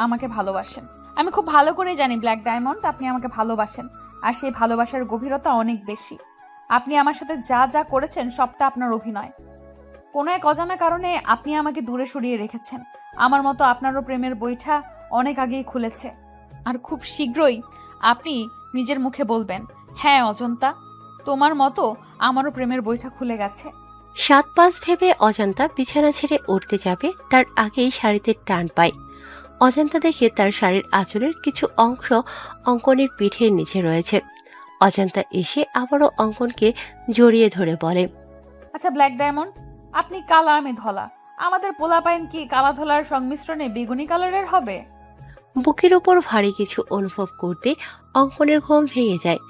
আমাকে ভালোবাসেন। আমি খুব ভালো করেই জানি ব্ল্যাক ডায়মন্ড আপনি আমাকে ভালোবাসেন, আর সেই ভালোবাসার গভীরতা অনেক বেশি। আপনি আমার সাথে যা যা করেছেন সবটা আপনার অভিনয়। কোনো এক অজানা কারণে আপনি আমাকে দূরে সরিয়ে রেখেছেন। আমার মতো আপনারও প্রেমের বইটা অনেক আগেই খুলেছে, আর খুব শীঘ্রই আপনি নিজের মুখে বলবেন, হ্যাঁ অজন্তা, তোমার মতো আমারও প্রেমের বইটা খুলে গেছে। 7-5 ভেবে অজান্তা বিছানা ছেড়ে উঠতে যাবে, তার আগেই শাড়িতে টান পায়। অজান্তা দেখে তার শাড়ির আঁচলের কিছু অংশ অঙ্কনের পিঠের নিচে রয়েছে। অজান্তা এসে আবারও অঙ্কনকে জড়িয়ে ধরে বলে, আচ্ছা ব্ল্যাক ডায়মন্ড, আপনি কালা আমি ধলা, আমাদের পোলাপাইন কি কালা ধলার সংমিশ্রণে বেগুনি কালারের হবে? বুকের উপর ভারী কিছু অনুভব করতে অঙ্কনের ঘুম ভেঙে যায়।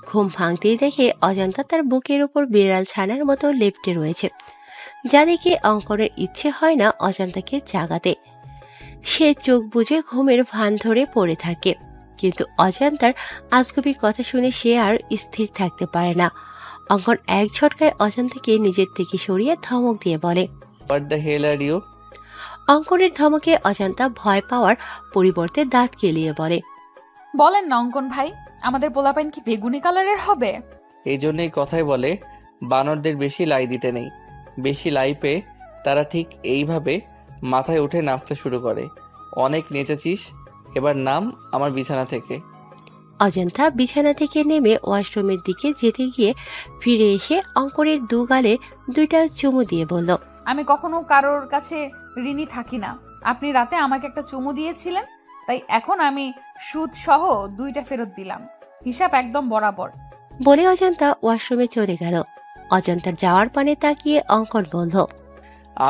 ঘুম ভাঙতেই দেখে অজান্তা তার বুকের উপর বিড়াল ছানার মতো লেপ্টে রয়েছে, যা দেখে অঙ্কনের ইচ্ছে হয় না অজান্তাকে জাগাতে। সে চোখ বুজে ঘুমের ভান ধরে পড়ে থাকে, কিন্তু অজান্তার আজগুবি কথা শুনে সে আর স্থির থাকতে পারে না। অঙ্কন এক ঝটকায় অজান্তাকে নিজের থেকে সরিয়ে ধমক দিয়ে বলে, what the hell are you? অঙ্কনের ধমকে অজান্তা ভয় পাওয়ার পরিবর্তে দাঁত কেলিয়ে বলে, বলেন না অঙ্কন ভাই, আমাদের পোলাপাইন কি বেগুনি কালারের হবে? এই জন্যই কথাই বলে বানরদের বেশি লাই দিতে নেই। বেশি লাই পেয়ে তারা ঠিক এইভাবে মাথায় উঠে নাচতে শুরু করে। অনেক নেচেছিস, এবার নাম আমার বিছানা থেকে। অজান্তা বিছানা থেকে নেমে ওয়াশরুমের দিকে যেতে গিয়ে ফিরে এসে অঙ্কনের দু গালে 2টা চুমু দিয়ে বলল, আমি কখনো কারোর কাছে ঋণী থাকি না। আপনি রাতে আমাকে একটা চুমু দিয়েছিলেন, তাই এখন আমি সুদ সহ 2টা ফেরত দিলাম। হিসাব একদম বরাবর। বলে অজান্তা ওয়াশরুমে চলে গেল। অজান্তার যাওয়ার পানে তাকিয়ে অঙ্কন বলল,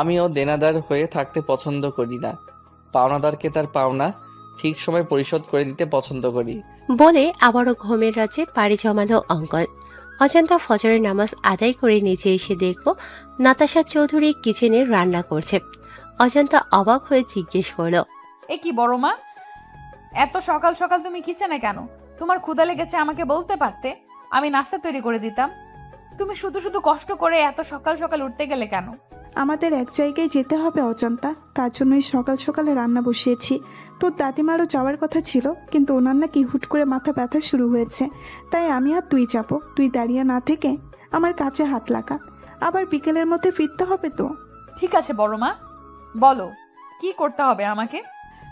আমিও দেনাদার হয়ে থাকতে পছন্দ করি না। পাওনাদারকে তার পাওনা ঠিক সময় পরিশোধ করে দিতে পছন্দ করি। বলে আবারও ঘুমের রাজ্যে পাড়ি জমালো অঙ্কন। অজান্তা ফজরের নামাজ আদায় করে নিচে এসে দেখল নাতাশা চৌধুরী কিচেনে রান্না করছে। অজান্তা অবাক হয়ে জিজ্ঞেস করলো, এ কি বড় মা, এত সকাল সকাল তুমি কিচেনে কেন? তোমার ক্ষুধা লেগেছে আমাকে বলতে পারতে, আমি নাস্তা তৈরি করে দিতাম। তুমি শুধু শুধু কষ্ট করে এত সকাল সকাল উঠতে গেলে কেন? আমাদের এক জায়গায় যেতে হবে অজান্তা, তার জন্যই সকাল সকালে রান্না বসিয়েছি। তোর দাদিমারও যাওয়ার কথা ছিল, কিন্তু ওনার নাকি হুট করে মাথা ব্যথা শুরু হয়েছে, তাই আমি আর তুই যাবো। তুই দাঁড়িয়ে না থেকে আমার কাছে হাত লাগা, আবার বিকেলের মধ্যে ফিরতে হবে তো। ঠিক আছে বড় মা, বলো কি করতে হবে আমাকে?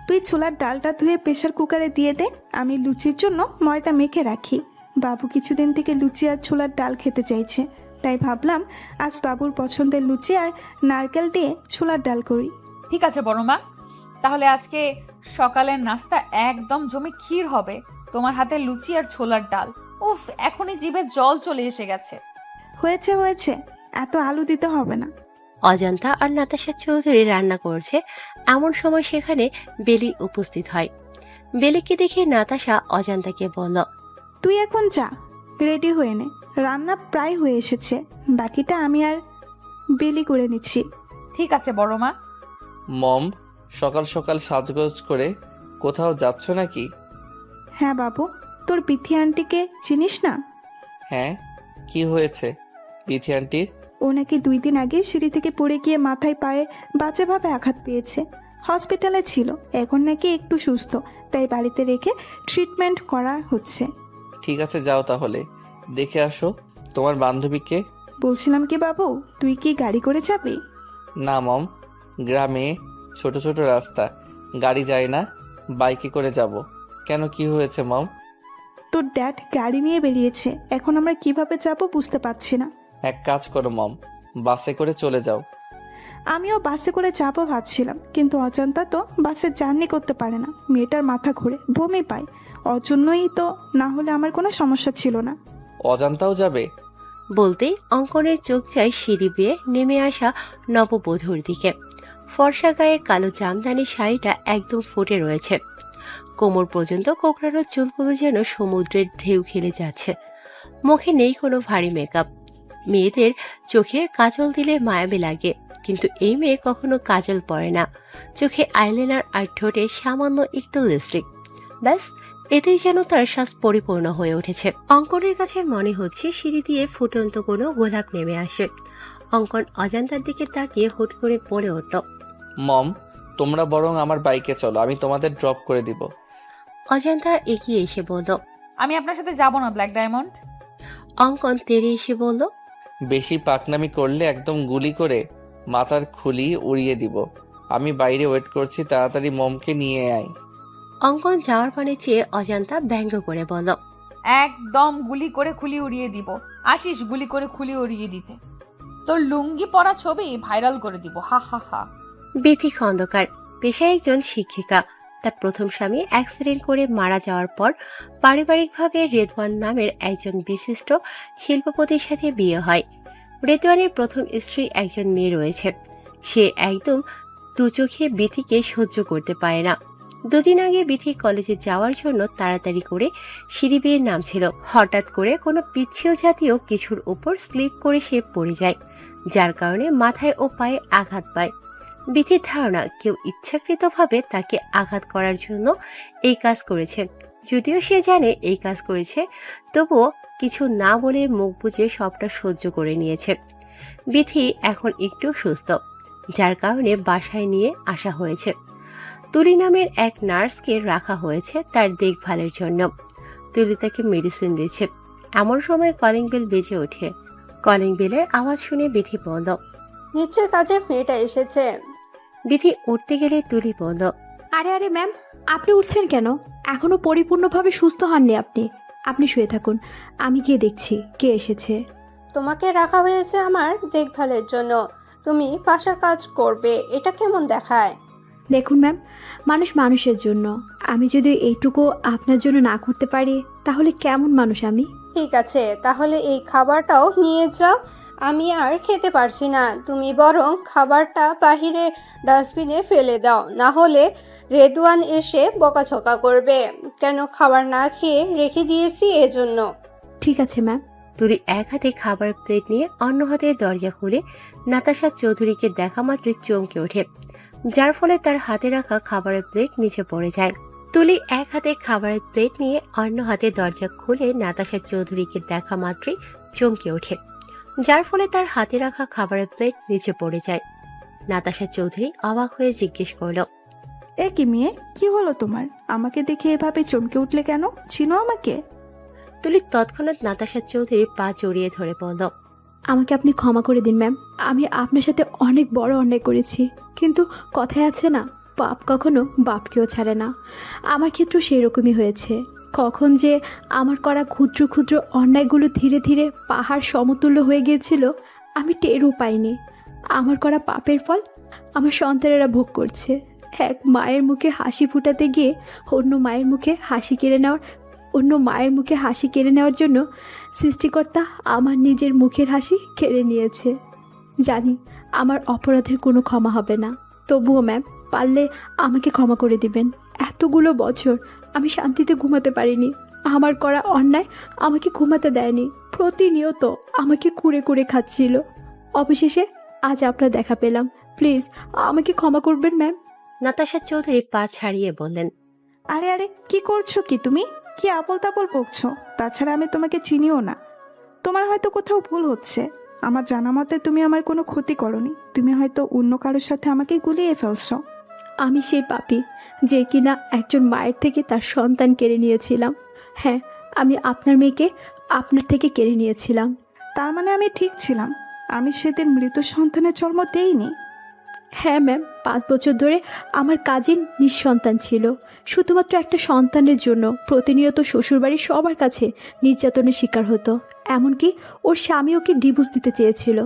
তুই ছোলার ডালটা ধুয়ে প্রেশার কুকারে দিয়ে দে, আমি লুচির জন্য ময়দা মেখে রাখি। বাবু কিছুদিন থেকে লুচি আর ছোলার ডাল খেতে চাইছে, তাই ভাবলাম আজ বাবুর পছন্দের লুচি আর নারকেল দিয়ে ছোলার ডাল করি। ঠিক আছে বড় মা, তাহলে আজকে সকালের নাস্তা একদম জমে ক্ষীর হবে। তোমার হাতে লুচি আর ছোলার ডাল, উফ, এখনই জিভে জল চলে এসে গেছে। হয়েছে হয়েছে, এত আলু দিতে হবে না। অজান্তা আর নাতাশা চৌধুরী রান্না করছে, এমন সময় সেখানে বেলি উপস্থিত হয়। বেলিকে দেখে নাতাশা অজান্তাকে বলল, তুই এখন যা, রেডি হয়ে নে, রান্না প্রায় হয়ে এসেছে, বাকিটা আমি আর বেলি করে নিচ্ছি। ঠিক আছে বড় মা। মম, সকাল সকাল সাজগোজ করে কোথাও যাচ্ছ নাকি? হ্যাঁ বাবু, তোর বিথি আন্টিকে চিনিস না? হ্যাঁ, কি হয়েছে বিথি আন্টির? ও নাকি 2 দিন আগে সিঁড়ি থেকে পড়ে গিয়ে মাথায় পায়ে বাজেভাবে আঘাত পেয়েছে, হসপিটালে ছিল, এখন নাকি একটু সুস্থ, তাই বাড়িতে রেখে ট্রিটমেন্ট করা হচ্ছে। ঠিক আছে, যাও তাহলে দেখে আসো তোমার বান্ধবীকে বলছিলাম কি বাবু, তুই কি গাড়ি করে যাবি? না মম, গ্রামে ছোট ছোট রাস্তা, গাড়ি যায় না, বাইকে করে যাব। কেন, কি হয়েছে মম? তোর ড্যাড গাড়ি নিয়ে বেরিয়েছে, এখন আমরা কিভাবে যাব বুঝতে পারছি না। এক কাজ করো মম, বাসে করে চলে যাও। আমিও বাসে করে যাবো ভাবছিলাম, কিন্তু অজান্তা তো বাসে জার্নি করতে পারে না, মেয়েটার মাথা ঘুরে বমি পায়। ওর জন্যই তো, না হলে আমার কোনো সমস্যা ছিল না। অজান্তাও যাবে? বলতেই অঙ্কনের চোখ যায় সিঁড়ি বেয়ে নেমে আসা নববধূর দিকে। ফর্সা গায়ে কালো জামদানি শাড়িটা একদম ফুটে রয়েছে, কোমর পর্যন্ত কোকড়ানো চুলগুলো যেন সমুদ্রের ঢেউ খেলে যাচ্ছে। মুখে নেই কোনো ভারী মেকআপ। মেয়েদের চোখে কাজল দিলে মায়াবী লাগে, কিন্তু এই মেয়ে কখনো কাজল পরে না। চোখে আইলাইনার আর ঠোঁটে সামান্য একটু লিপস্টিক, ব্যাস এতেই যেন তার শ্বাস পরিপূর্ণ হয়ে উঠেছে। অঙ্কনের কাছে মনে হচ্ছে সিঁড়ি দিয়ে ফুটন্ত কোনো গোলাপ নেমে আসে। অঙ্কন অজান্তার দিকে তাকিয়ে হুট করে বলে উঠল, মম, তোমরা বরং আমার বাইকে চলো, আমি তোমাদের ড্রপ করে দিব। অজান্তা এগিয়ে এসে বলল। আমি আপনার সাথে যাব না ব্ল্যাক ডায়মন্ড। অঙ্কন তেড়ে এসে বলল, বেশি পাকনামি করলে একদম গুলি করে মাথার খুলি উড়িয়ে দিব। আমি বাইরে ওয়েট করছি, তাড়াতাড়ি মমকে নিয়ে আয়। অঙ্কন যাওয়ার পানে চেয়ে অজান্তা ব্যঙ্গ করে বলল, একদম গুলি করে খুলি উড়িয়ে দিব। আসিস গুলি করে খুলি উড়িয়ে দিতে, তোর লুঙ্গি পরা ছবি ভাইরাল করে দিব, হা হা হা। বিথি খন্দকার, পেশায় একজন শিক্ষিকা। তার প্রথম স্বামী অ্যাক্সিডেন্ট করে মারা যাওয়ার পর পারিবারিকভাবে রেদওয়ান নামের একজন বিশিষ্ট শিল্পপতির সাথে বিয়ে হয়। রেদওয়ানের প্রথম স্ত্রী একজন মেয়ে রয়েছে। সে একদম দু চোখে বিথিকে সহ্য করতে পারে না। দুদিন আগে বিথি কলেজে যাওয়ার জন্য তাড়াতাড়ি করে সিঁড়ি বেয়ে নামছিল। হঠাৎ করে কোনো পিচ্ছিল জাতীয় কিছুর উপর স্লিপ করে সে পড়ে যায়, যার কারণে মাথায় ও পায়ে আঘাত পায়। বিথির ধারণা কেউ ইচ্ছাকৃতভাবে তাকে আঘাত করার জন্য এই কাজ করেছে। যদিও সে জানে এই কাজ করেছে, তবুও কিছু না বলে মুখ বুজে সবটা সহ্য করে নিয়েছে। বিথি এখন একটু সুস্থ, যার কারণে বাসায় নিয়ে আসা হয়েছে। তুলি নামের এক নার্সকে রাখা হয়েছে তার দেখভালের জন্য। তুলি তাকে মেডিসিন দিচ্ছে। এমন সময় কলিং বেল বেজে ওঠে। কলিং বেলের আওয়াজ শুনে বিথি বলল, নিশ্চয় কাজের মেয়েটা এসেছে। বিথি উঠতে গেলে তুলি বলল, আরে আরে ম্যাম, আপনি উঠছেন কেন? এখনো পরিপূর্ণভাবে সুস্থ হননি আপনি। আপনি শুয়ে থাকুন, আমি গিয়ে দেখছি কে এসেছে। তোমাকে রাখা হয়েছে আমার দেখভালের জন্য, তুমি বাসার কাজ করবে, এটা কেমন দেখায়? দেখুন ম্যাম, মানুষ মানুষের জন্য। আমি যদি এইটুকু আপনার জন্য না করতে পারি, তাহলে কেমন মানুষ আমি? ঠিক আছে, তাহলে এই খাবারটাও নিয়ে যাও, আমি আর খেতে পারছি না। তুমি বরং খাবারটা বাহিরে ডাস্টবিনে ফেলে দাও, না হলে রেদওয়ান এসে বকাঝকা করবে। কেন খাবার না খেয়ে রেখে দিয়েছি এজন্য। ঠিক আছে ম্যাম। তুলি এক হাতে খাবার প্লেট নিয়ে অন্য হাতে দরজা খুলে নাতাশা চৌধুরীকে দেখা মাত্র চমকে ওঠে, যার ফলে তার হাতে রাখা খাবারের প্লেট নিচে পড়ে যায়। তুলি এক হাতে খাবারের প্লেট নিয়ে অন্য হাতে দরজা খুলে নাতাশা চৌধুরীকে দেখা মাত্রই চমকে ওঠে, যার ফলে তার হাতে রাখা খাবারের প্লেট নিচে পড়ে যায়। নাতাশা চৌধুরী অবাক হয়ে জিজ্ঞেস করল, এ কি মেয়ে, কি হলো তোমার? আমাকে দেখে এভাবে চমকে উঠলে কেন? চিনো আমাকে? তুলি তৎক্ষণাৎ নাতাশা চৌধুরীর পা জড়িয়ে ধরে বলল, আমাকে আপনি ক্ষমা করে দিন ম্যাম। আমি আপনার সাথে অনেক বড় অন্যায় করেছি, কিন্তু কথায় আছে না, পাপ কখনো বাপকেও ছাড়ে না। আমার ক্ষেত্রেও সেরকমই হয়েছে। কখন যে আমার করা ক্ষুদ্র ক্ষুদ্র অন্যায়গুলো ধীরে ধীরে পাহাড় সমতুল্য হয়ে গিয়েছিল, আমি টেরও পাইনি। আমার করা পাপের ফল আমার সন্তানেরা ভোগ করছে। এক মায়ের মুখে হাসি ফুটাতে গিয়ে অন্য মায়ের মুখে হাসি কেড়ে নেওয়ার জন্য সৃষ্টিকর্তা আমার নিজের মুখের হাসি কেড়ে নিয়েছে। জানি আমার অপরাধের কোনো ক্ষমা হবে না, তবুও ম্যাম পারলে আমাকে ক্ষমা করে দিবেন। এতগুলো বছর আমি শান্তিতে ঘুমাতে পারিনি। আমার করা অন্যায় আমাকে ঘুমাতে দেয়নি, প্রতিনিয়ত আমাকে কুড়ে কুড়ে খাচ্ছিল। অবশেষে আজ আপনার দেখা পেলাম, প্লিজ আমাকে ক্ষমা করবেন ম্যাম। নাতাশা চৌধুরী পা ছাড়িয়ে বললেন, আরে আরে, কি করছো কি তুমি? কি আবল তাবল বকছো? তাছাড়া আমি তোমাকে চিনিও না। তোমার হয়তো কোথাও ভুল হচ্ছে। আমার জানা মতে তুমি আমার কোনো ক্ষতি করনি। তুমি হয়তো অন্য কারোর সাথে আমাকে গুলিয়ে ফেলছো। আমি সেই পাপী যে কিনা একজন মায়ের থেকে তার সন্তান কেড়ে নিয়েছিলাম। হ্যাঁ, আমি আপনার মেয়েকে আপনার থেকে কেড়ে নিয়েছিলাম। তার মানে আমি ঠিক ছিলাম, আমি সেদিন মৃত সন্তানের জন্ম দেইনি। হ্যাঁ ম্যাম, 5 বছর ধরে আমার কাজিন নিঃসন্তান ছিল। শুধুমাত্র একটা সন্তানের জন্য প্রতিনিয়ত শ্বশুরবাড়ির সবার কাছে নির্যাতনের শিকার হতো। এমনকি ওর স্বামী ওকে ডিভোর্স দিতে চেয়েছিল।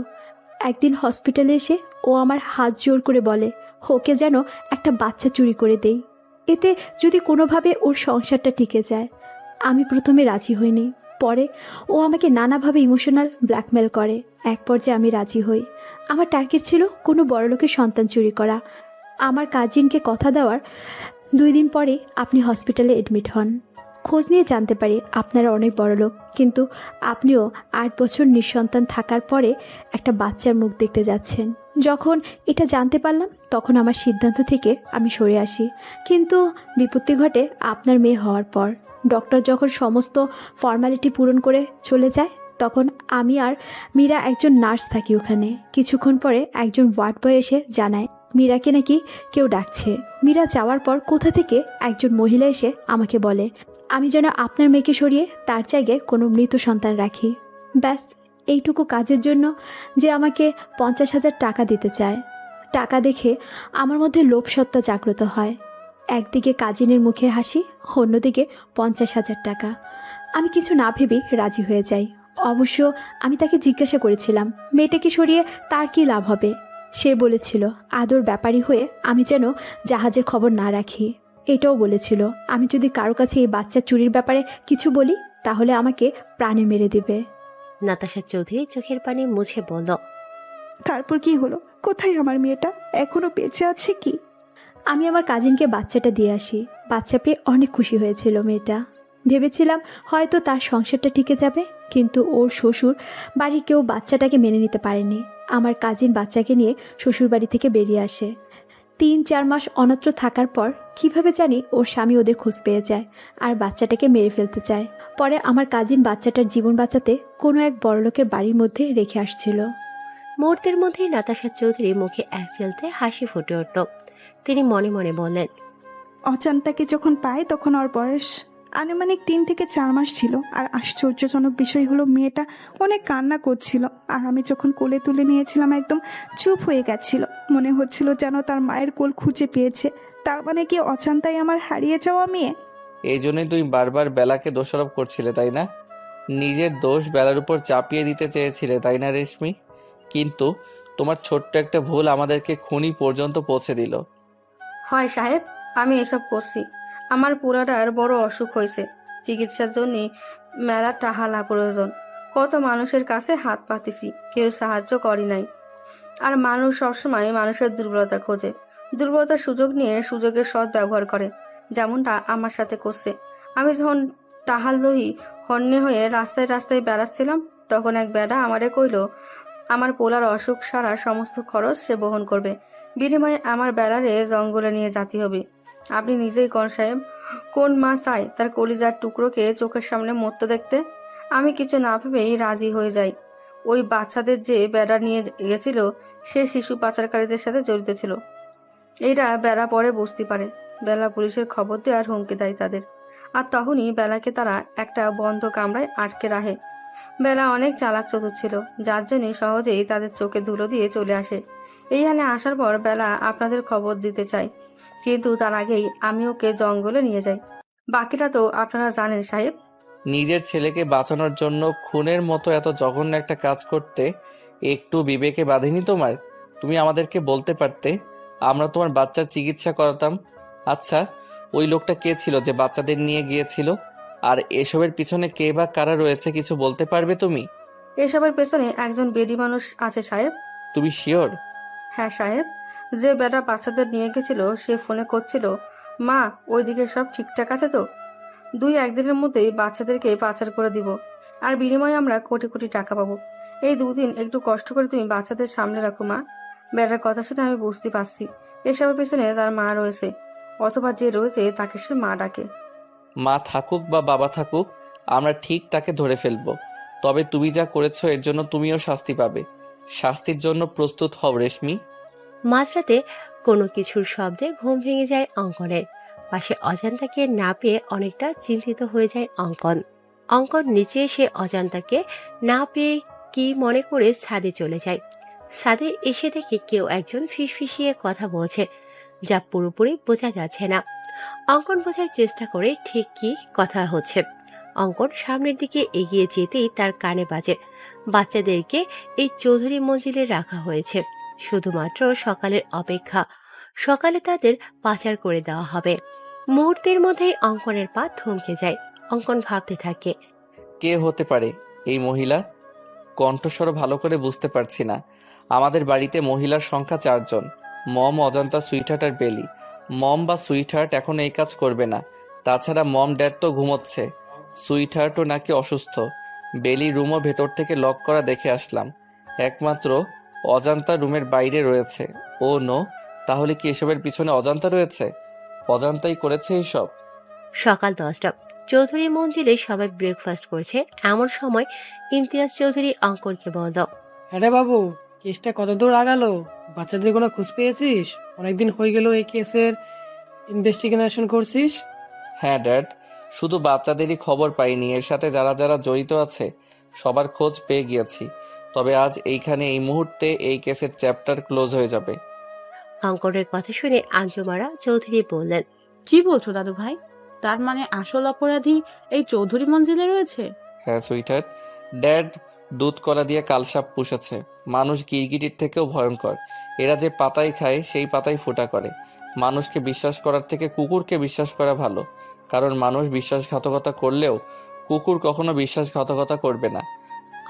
একদিন হসপিটালে এসে ও আমার হাত জোর করে বলে ওকে যেন একটা বাচ্চা চুরি করে দেই, এতে যদি কোনোভাবে ওর সংসারটা টিকে যায়। আমি প্রথমে রাজি হইনি, পরে ও আমাকে নানাভাবে ইমোশনাল ব্ল্যাকমেল করে। এক পর্যায়ে আমি রাজি হই। আমার টার্গেট ছিল কোনো বড়লোকের সন্তান চুরি করা। আমার কাজিনকে কথা দেওয়ার 2 দিন পরে আপনি হসপিটালে এডমিট হন। খোঁজ নিয়ে জানতে পারি আপনারা অনেক বড়লোক, কিন্তু আপনিও 8 বছর নিঃসন্তান থাকার পরে একটা বাচ্চার মুখ দেখতে যাচ্ছেন। যখন এটা জানতে পারলাম তখন আমার সিদ্ধান্ত থেকে আমি সরে আসি। কিন্তু বিপত্তি ঘটে আপনার মেয়ে হওয়ার পর। ডক্টর যখন সমস্ত ফর্মালিটি পূরণ করে চলে যায়, তখন আমি আর মীরা একজন নার্স থাকি ওখানে। কিছুক্ষণ পরে একজন ওয়ার্ড বয় এসে জানায় মীরাকে নাকি কেউ ডাকছে। মীরা যাওয়ার পর কোথা থেকে একজন মহিলা এসে আমাকে বলে আমি যেন আপনার মেয়েকে সরিয়ে তার জায়গায় কোনো মৃত সন্তান রাখি। ব্যাস, এইটুকু কাজের জন্য যে আমাকে 50,000 টাকা দিতে চায়। টাকা দেখে আমার মধ্যে লোভসত্তা জাগ্রত হয়। একদিকে কাজিনের মুখের হাসি, অন্যদিকে 50,000 টাকা। আমি কিছু না ভেবেই রাজি হয়ে যাই। অবশ্য আমি তাকে জিজ্ঞাসা করেছিলাম মেয়েটাকে সরিয়ে তার কি লাভ হবে। সে বলেছিল আদর ব্যাপারী হয়ে আমি যেন জাহাজের খবর না রাখি। এটাও বলেছিল আমি যদি কারো কাছে এই বাচ্চা চুরির ব্যাপারে কিছু বলি তাহলে আমাকে প্রাণে মেরে দেবে। নাতাশা চৌধুরী চোখের পানি মুছে বলল, তারপর কি হলো? কোথায় আমার মেয়েটা? এখনো বেঁচে আছে কি? আমি আমার কাজিনকে বাচ্চাটা দিয়ে আসি। বাচ্চা পেয়ে অনেক খুশি হয়েছিল মেয়েটা। ভেবেছিলাম হয়তো তার সংসারটা টিকে যাবে, কিন্তু ওর শ্বশুর বাড়ির কেউ বাচ্চাটাকে মেনে নিতে পারেনি। আমার কাজিন বাচ্চাকে নিয়ে শ্বশুর বাড়ি থেকে বেরিয়ে আসে। 3-4 মাস অন্যত্র থাকার পর কিভাবে জানি ওর স্বামী ওদের খোঁজ পেয়ে যায় আর বাচ্চাটাকে মেরে ফেলতে চায়। পরে আমার কাজিন বাচ্চাটার জীবন বাঁচাতে কোনো এক বড়লোকের বাড়ির মধ্যে রেখে আসছিল। মুহূর্তের মধ্যেই নাতাশা চৌধুরী মুখে এক চেলতে হাসি ফুটে উঠল। তিনি মনে মনে বললেন, অজান্তাকে যখন পাই তখন ওর বয়স আনুমানিক 3 থেকে 4 মাস ছিল। আর আশ্চর্যজনক বিষয় হলো মেয়েটা অনেক কান্না করছিল, আর আমি যখন কোলে তুলে নিয়েছিলাম একদম চুপ হয়ে গেছিল। মনে হচ্ছিল যেন তার মায়ের কোল খুঁজে পেয়েছে। তার মানে কি অজান্তাই আমার হারিয়ে যাওয়া মেয়ে? এই জন্যই তুমি বারবার বেলাকে দোষারোপ করছিলে, তাই না? নিজের দোষ বেলার উপর চাপিয়ে দিতে চেয়েছিলে, তাই না রেশমি? কিন্তু তোমার ছোট্ট একটা ভুল আমাদেরকে খুনি পর্যন্ত পৌঁছে দিল। হয় সাহেব, আমি এসব করছি। আমার পোলাটার বড় অসুখ হয়েছে, চিকিৎসার জন্য মেলা টাহালা প্রয়োজন। কত মানুষের কাছে হাত পাতিছি, কেউ সাহায্য করি নাই। আর মানুষ সবসময় মানুষের দুর্বলতা খোঁজে, দুর্বলতার সুযোগ নিয়ে সুযোগের সৎ ব্যবহার করে, যেমনটা আমার সাথে করছে। আমি যখন টাহাল দহি হন্যে হয়ে রাস্তায় রাস্তায় বেড়াচ্ছিলাম, তখন এক বেড়া আমারে কইল আমার পোলার অসুখ সারার সমস্ত খরচ সে বহন করবে, বিনিময়ে আমার বেড়ারে জঙ্গলে নিয়ে যেতে হবে। আপনি নিজেই কোন সাহেব, কোন মা চায় তার কলিজার টুকরোকে চোখের সামনে মরতে দেখতে? আমি কিছু না ভেবেই রাজি হয়ে যাই। ওই বাচ্চাদের যে বেড়া নিয়ে গেছিল সে শিশু পাচারকারীদের সাথে জড়িত ছিল। এইটা বেড়া পরে বুঝতে পারে। বেলা পুলিশের খবর দেয় আর হুমকি দেয় তাদের। আর তখনই বেলাকে তারা একটা বন্ধ কামরায় আটকে রাখে। বেলা অনেক চালাক চতুর ছিল, যার জন্য সহজেই তাদের চোখে ধুলো দিয়ে চলে আসে। এইখানে আসার পর বেলা আপনাদের খবর দিতে চাই, কিন্তু তার আগেই আমি ওকে জঙ্গলে নিয়ে যাই। বাকিটা তো আপনারা জানেন সাহেব। নিজের ছেলেকে বাঁচানোর জন্য খুনের মতো এত জঘন্য একটা কাজ করতে একটু বিবেকে বাঁধেনি তোমার? তুমি আমাদেরকে বলতে পারতে, আমরা তোমার বাচ্চার চিকিৎসা করাতাম। আচ্ছা, ওই লোকটা কে ছিল যে বাচ্চাদের নিয়ে গিয়েছিল? আর এসবের পিছনে কে বা কারা রয়েছে কিছু বলতে পারবে তুমি? এসবের পেছনে একজন বেডি মানুষ আছে সাহেব। তুমি শিওর? হ্যাঁ সাহেব, যে বেটা বাচ্চাদের নিয়ে গেছিল সে ফোনে করছিল, মা ওইদিকে সব ঠিকঠাক আছে তো? 2-1 দিনের মধ্যেই বাচ্চাদেরকে পাচার করে দিব, আর বিনিময়ে আমরা কোটি কোটি টাকা পাবো। এই 2 দিন একটু কষ্ট করে তুমি বাচ্চাদের সামনে রাখো মা। বেটার কথা শুনে আমি বুঝতে পারছি এসবের পেছনে তার মা রয়েছে, অথবা যে রয়েছে তাকে সে মা ডাকে। মা থাকুক বা বাবা থাকুক, আমরা ঠিক তাকে ধরে ফেলবো। তবে তুমি যা করেছো এর জন্য তুমিও শাস্তি পাবে। শাস্তির জন্য প্রস্তুত হও রেশমি। মাঝরাতে কোনো কিছুর শব্দে ঘুম ভেঙে যায় অঙ্কনের। পাশে অজান্তাকে না পেয়ে অনেকটা চিন্তিত হয়ে যায় অঙ্কন। অঙ্কন নিচে এসে অজান্তাকে না পেয়ে কি মনে করে ছাদে চলে যায়। ছাদে এসে দেখে কেউ একজন ফিসফিসিয়ে কথা বলছে, যা পুরোপুরি বোঝা যাচ্ছে না। অঙ্কন বোঝার চেষ্টা করে ঠিক কি কথা হচ্ছে। অঙ্কন সামনের দিকে এগিয়ে যেতেই তার কানে বাজে, বাচ্চাদেরকে এই চৌধুরী মঞ্জিলে রাখা হয়েছে শুধুমাত্র সকালের অপেক্ষা, সকালে তাদের পাচার করে দেওয়া হবে। মুহূর্তের মধ্যেই অঙ্কনের পা থমকে যায়। অঙ্কন ভাবতে থাকে, কে হতে পারে এই মহিলা? কণ্ঠস্বর ভালো করে বুঝতে পারছি না। আমাদের বাড়িতে মহিলার সংখ্যা 4 জন, মম, অজান্তা, সুইটহার্ট আর বেলি। মম বা সুইটহার্ট এখন এই কাজ করবে না। তাছাড়া মম ড্যাড তো ঘুমোচ্ছে, সুইটহার্টও নাকি অসুস্থ। বেলি রুমও ভেতর থেকে লক করা দেখে আসলাম। একমাত্র অজান্তা রুমের বাইরে রয়েছে। ও নো, তাহলে কি এসবের পিছনে অজান্তা রয়েছে? অজান্তাই করেছে এইসব। সকাল 10টা। চৌধুরী মঞ্জিলে সবাই ব্রেকফাস্ট করছে। এমন সময় ইমতিয়াজ চৌধুরী অঙ্কনকে বলল, হ্যাঁ বাবু, কেসটা কত দূর আগালো? বাচ্চাদের কোনো খোঁজ পেয়েছিস? অনেকদিন হয়ে গেল এই কেসের ইনভেস্টিগেশন করছিস। হ্যাঁ ড্যাড, শুধু বাচ্চাদেরই খবর পাইনি, এর সাথে যারা যারা জড়িত আছে সবার খোঁজ পেয়ে গিয়েছি। তবে আজ এইখানে এই মুহূর্তে এই কেসের চ্যাপ্টার ক্লোজ হয়ে যাবে। অঙ্কনের কথা শুনে আঞ্জুমারা চৌধুরী বললেন, কি বলছো দাদু ভাই? তার মানে আসল অপরাধী এই চৌধুরী মঞ্জিলে রয়েছে? হ্যাঁ সুইটার, ড্যাড দুধ কলা দিয়ে কালসাপ পুষেছে। মানুষ গিরগিটির থেকেও ভয়ঙ্কর। এরা যে পাতায় খায় সেই পাতায় ফোঁটা করে। মানুষকে বিশ্বাস করার থেকে কুকুরকে বিশ্বাস করা ভালো, কারণ মানুষ বিশ্বাসঘাতকতা করলেও কুকুর কখনো বিশ্বাসঘাতকতা করবে না।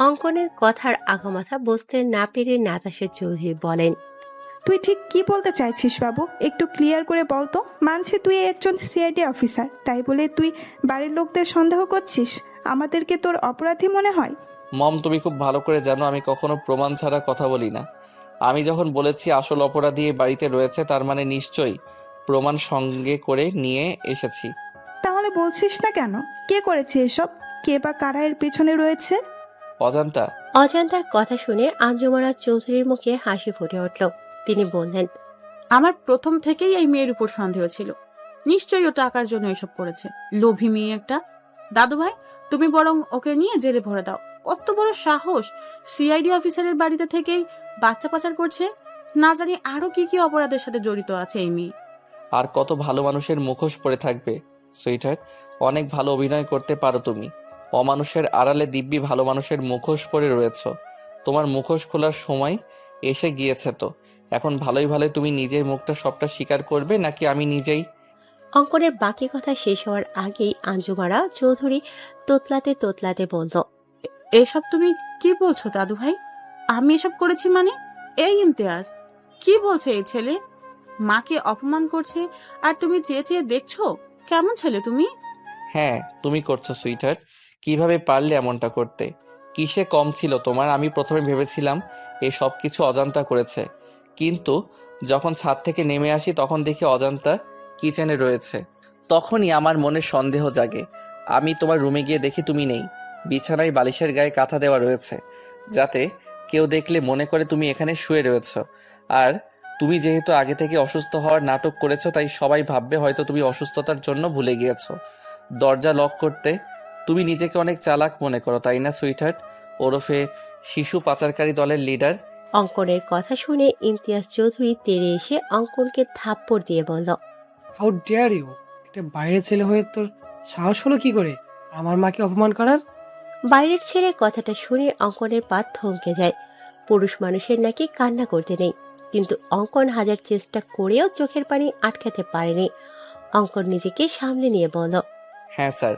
অঙ্কনের কথার আগামাথা বুঝতে না পেরে নাতাশা চৌধুরী বলেন, তুই ঠিক কি বলতে চাইছিস বাবু? একটু ক্লিয়ার করে বল তো। মানছি তুই একজন সিআইডি অফিসার, তাই বলে তুই বাড়ির লোকদের সন্দেহ করছিস? আমাদেরকে তোর অপরাধী মনে হয়? মম, তুমি খুব ভালো করে জানো আমি কখনো প্রমাণ ছাড়া কথা বলি না। আমি যখন বলেছি আসল অপরাধী এই বাড়িতে রয়েছে, তার মানে নিশ্চয়ই প্রমাণ সঙ্গে করে নিয়ে এসেছি। তাহলে বলছিস না কেন? কে করেছে এসব? কে বা কারা এর পেছনে রয়েছে? অজান্তা। অজান্তার কথা শুনে আঞ্জুমারা চৌধুরীর মুখে হাসি ফুটে উঠল। তিনি বললেন, আমার প্রথম থেকেই এই মেয়ের উপর সন্দেহ ছিল। নিশ্চয়ই ও টাকার জন্য এসব করেছে। লোভী মেয়ে একটা। দাদু ভাই, তুমি বরং ওকে নিয়ে জেলে ভরে দাও। কত বড় সাহস! সিআইডি অফিসারের বাড়িতে থেকেই বাচ্চা পাচার করছে। না জানি আরো কি কি অপরাধের সাথে জড়িত আছে এই মেয়ে। আর কত ভালো মানুষের মুখোশ পরে থাকবে সুইটার। অনেক ভালো অভিনয় করতে পারো তুমি। অমানুষের আড়ালে দিব্যি ভালো মানুষের মুখোশ পরে রয়েছ। তোমার মুখোশ খোলার সময় এসে গিয়েছে তো। এখন ভালোই ভালোই তুমি নিজের মুখটা সবটা স্বীকার করবে, নাকি আমি নিজেই? অঙ্কনের বাকি কথা শেষ হওয়ার আগেই আঞ্জুমারা চৌধুরী তোতলাতে তোতলাতে বলল, এসব তুমি কি বলছো দাদু ভাই? আমি এসব করেছি মানে? এই ইমতিয়াজ, কি বলছে এই ছেলে? মাকে অপমান করছে আর তুমি চেয়ে চেয়ে দেখছো? কেমন ছেলে তুমি? হ্যাঁ তুমি করছো সুইটার। কিভাবে পারলে এমনটা করতে? কিসে কম ছিল তোমার? আমি প্রথমে ভেবেছিলাম এই সব কিছু অজান্তা করেছে, কিন্তু যখন ছাদ থেকে নেমে আসি তখন দেখি অজান্তা কিচেনে রয়েছে। তখনই আমার মনে সন্দেহ জাগে। আমি তোমার রুমে গিয়ে দেখি তুমি নেই। বিছানায় বালিশের গায়ে কাঁথা দেওয়া রয়েছে, যাতে কেউ দেখলে মনে করে তুমি এখানে শুয়ে রয়েছ। আর তুমি যেহেতু আগে থেকে অসুস্থ হওয়ার নাটক করেছো, তাই সবাই ভাববে হয়তো তুমি অসুস্থতার জন্য ভুলে গিয়েছো দরজা লক করতে। তুমি নিজেকে অনেক চালাক মনে করো, তাই না সুইটহার্ট, ওরফে শিশু পাচারকারী দলের লিডার? অঙ্কনের কথা শুনে ইমতিয়াজ চৌধুরী তেড়ে এসে অঙ্কনকে থাপ্পড় দিয়ে বলল, হাউ ডেয়ার ইউ! একটা বাইরের ছেলে হয়ে তোর সাহস হলো কি করে আমার মাকে অপমান করার? বাইরের ছেলে কথাটা শুনে অঙ্কনের পা থমকে যায়। পুরুষ মানুষের নাকি কান্না করতে নেই, কিন্তু অঙ্কন হাজার চেষ্টা করেও চোখের পানি আটকাতে পারেনি। অঙ্কন নিজেকে সামলে নিয়ে বলল, হ্যাঁ স্যার,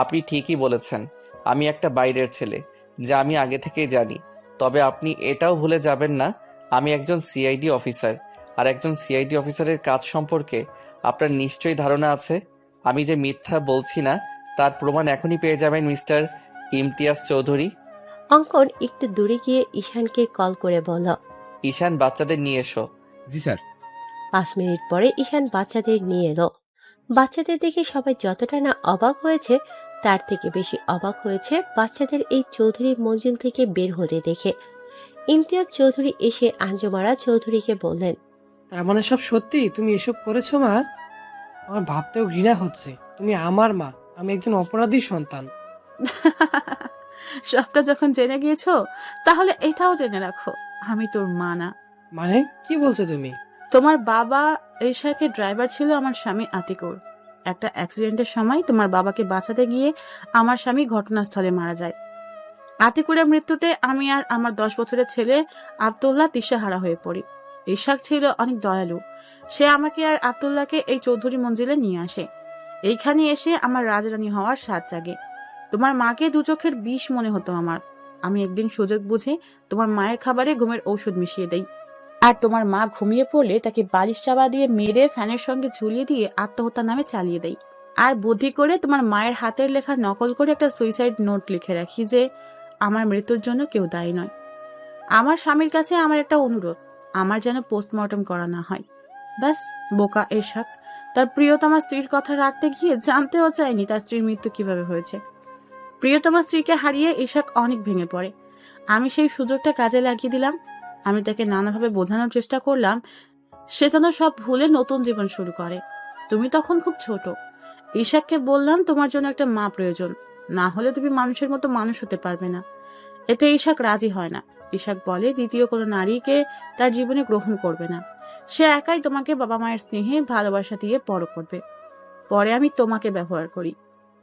আপনি ঠিকই বলেছেন। আমি একটা বাইরের ছেলে, যা আমি আগে থেকেই জানি। তবে আপনি এটাও ভুলে যাবেন না, আমি একজন সিআইডি অফিসার। আর একজন সিআইডি অফিসারের কাজ সম্পর্কে আপনার নিশ্চয়ই ধারণা আছে। আমি যে মিথ্যা বলছি না তার প্রমাণ এখনই পেয়ে যাবেন মিস্টার ইমতিয়াজ চৌধুরী। অঙ্কন একটু দূরে গিয়ে ঈশানকে কল করে বলল, ঈশান, বাচ্চাদের নিয়ে এসো। জি স্যার। 5 মিনিট পরে ঈশান বাচ্চাদের নিয়ে এলো। বাচ্চাদের দেখে সবাই যতটা না অবাক হয়েছে, তার থেকে বেশি অবাক হয়েছে বাচ্চাদের এই চৌধুরী মঞ্জিল থেকে বের হতে দেখে। ইমতিয়াজ চৌধুরী এসে আঞ্জুমারা চৌধুরীকে বললেন, তার মানে সব সত্যি? তুমি এসব করেছো মা? আমার ভাবতেও ঘৃণা হচ্ছে। তুমি আমার মা, আমি একজন অপরাধী সন্তান। সবটা যখন জেনে গিয়েছো তাহলে এটাও জেনে রাখো, আমি তোর মা না। মানে কি বলছো তুমি? তোমার বাবা ঈশাকের ড্রাইভার ছিল আমার স্বামী আতিকুর। একটা অ্যাক্সিডেন্টের সময় তোমার বাবাকে বাঁচাতে গিয়ে আমার স্বামী ঘটনাস্থলে মারা যায়। আতিকুরের মৃত্যুতে আমি আর আমার 10 বছরের ছেলে আব্দুল্লাহ দিশেহারা হয়ে পড়ি। ঈশাক ছিল অনেক দয়ালু। সে আমাকে আর আব্দুল্লাহকে এই চৌধুরী মঞ্জিলে নিয়ে আসে। এইখানে এসে আমার রাজরানী হওয়ার স্বাদ জাগে। তোমার মাকে দু চোখের বিষ মনে হতো আমার। আমি একদিন সুযোগ বুঝে তোমার মায়ের খাবারে ঘুমের ঔষধ মিশিয়ে দেই, আর তোমার মা ঘুমিয়ে পড়লে তাকে বালিশ চাপা দিয়ে মেরে ফ্যানের সঙ্গে ঝুলিয়ে দিয়ে আত্মহত্যা নামে চালিয়ে দেই। আর বুদ্ধি করে তোমার মায়ের হাতের লেখা নকল করে একটা সুইসাইড নোট লিখে রাখি যে আমার মৃত্যুর জন্য কেউ দায়ী নয়। আমার স্বামীর কাছে আমার একটা অনুরোধ, আমার যেন পোস্টমর্টম করা না হয়। ব্যাস, বোকা ঈশাক তার প্রিয়তমা স্ত্রীর কথা রাখতে গিয়ে জানতেও চায়নি তার স্ত্রীর মৃত্যু কিভাবে হয়েছে। প্রিয়তমা স্ত্রীকে হারিয়ে ঈশাক অনেক ভেঙে পড়ে। আমি সেই সুযোগটা কাজে লাগিয়ে দিলাম। আমি তাকে নানাভাবে বোঝানোর চেষ্টা করলাম সে যেন সব ভুলে নতুন জীবন শুরু করে। তুমি তখন খুব ছোট। ঈশাককে বললাম তোমার জন্য একটা মা প্রয়োজন, না হলে তুমি মানুষের মতো মানুষ হতে পারবে না। এতে ঈশাক রাজি হয় না। ঈশাক বলে দ্বিতীয় কোনো নারীকে তার জীবনে গ্রহণ করবে না। সে একাই তোমাকে বাবা মায়ের স্নেহে ভালোবাসা দিয়ে বড় করবে। পরে আমি তোমাকে ব্যবহার করি,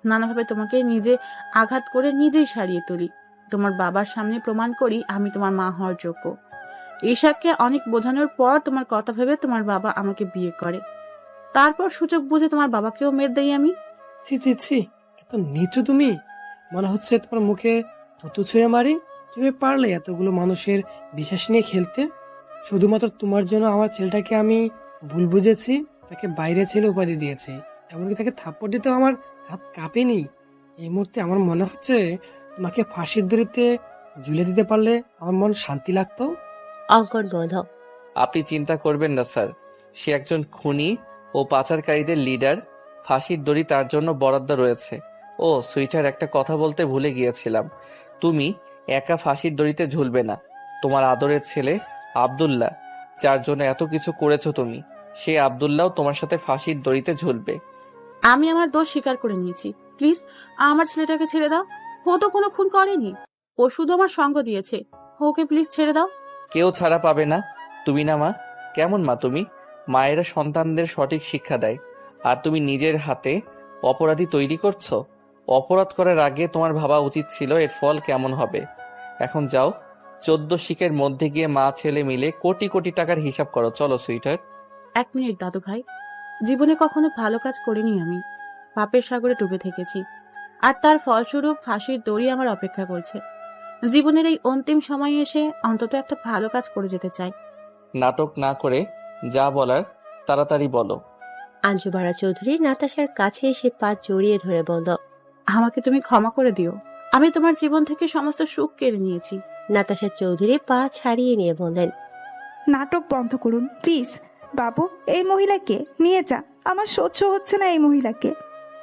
নানাভাবে তোমাকে নিজে আঘাত করে নিজেই সারিয়ে তুলি। তোমার বাবার সামনে প্রমাণ করি আমি তোমার মা হওয়ার যোগ্য। ঈশাককে অনেক বোঝানোর পর তোমার কথা ভেবে তোমার বাবা আমাকে বিয়ে করে। তারপর সুযোগ বুঝে তোমার বাবাকেও মেরে দেই আমি। ছি ছি ছি, এত নিচু তুমি! মনে হচ্ছে তোমার মুখে থুতু ছুঁড়ে মারি। কিভাবে পারলে এতগুলো মানুষের বিশ্বাস নিয়ে খেলতে? শুধুমাত্র তোমার জন্য আমার ছেলেটাকে আমি ভুল বুঝেছি, তাকে বাইরে ছেলে উপাধি দিয়েছি, এমনকি তাকে থাপ্পড় দিতেও আমার হাত কাঁপেনি। এই মুহূর্তে আমার মনে হচ্ছে তোমাকে ফাঁসির দড়িতে ঝুলে দিতে পারলে আমার মন শান্তি লাগতো। অঙ্কন বলল, আপনি চিন্তা করবেন না স্যার, সে একজন খুনি ও পাচারকারীদের লিডার। ফাঁসির দড়ি তার জন্য বরাদ্দ রয়েছে। ও সুইটার, একটা কথা বলতে ভুলে গিয়েছিলাম, তুমি একা ফাঁসির দড়িতে ঝুলবে না। তোমার আদরের ছেলে আব্দুল্লাহ, যার জন্য এত কিছু করেছো তুমি, সে আব্দুল্লাহও তোমার সাথে ফাঁসির দড়িতে ঝুলবে। আমি আমার দোষ স্বীকার করে নিয়েছি। প্লিজ আমার ছেলেটাকে ছেড়ে দাও। ও তো কোনো খুন করেনি, ও শুধু আমার সঙ্গ দিয়েছে। ওকে প্লিজ ছেড়ে দাও। কেউ ছাড়া পাবে না। তুমি না মা? কেমন মা তুমি? মায়েরা সন্তানদের সঠিক শিক্ষা দেয়, আর তুমি নিজের হাতে অপরাধী তৈরি করছো। অপরাধ করার আগে তোমার ভাবা উচিত ছিল এর ফল কেমন হবে। এখন যাও, 14 শিকের মধ্যে গিয়ে মা ছেলে মিলে কোটি কোটি টাকার হিসাব করো। চলো সুইটার। 1 মিনিট দাদু ভাই, জীবনে কখনো ভালো কাজ করিনি আমি। পাপের সাগরে ডুবে থেকেছি, আর তার ফলস্বরূপ ফাঁসির দড়ি আমার অপেক্ষা করছে। জীবনের এই অন্তিম সময়ে এসে অন্তত একটা ভালো কাজ করে যেতে চাই। নাটক না করে যা বলার তাড়াতাড়ি বলো। আঞ্জুমারা চৌধুরী নাতাশার কাছে এসে পা জড়িয়ে ধরে বলল, আমাকে তুমি ক্ষমা করে দিও। আমি তোমার জীবন থেকে সমস্ত সুখ কেড়ে নিয়েছি। নাতাশা চৌধুরী পা ছাড়িয়ে নিয়ে বললেন, নাটক বন্ধ করুন প্লিজ। বাবু, এই মহিলাকে নিয়ে যা, আমার সহ্য হচ্ছে না এই মহিলাকে।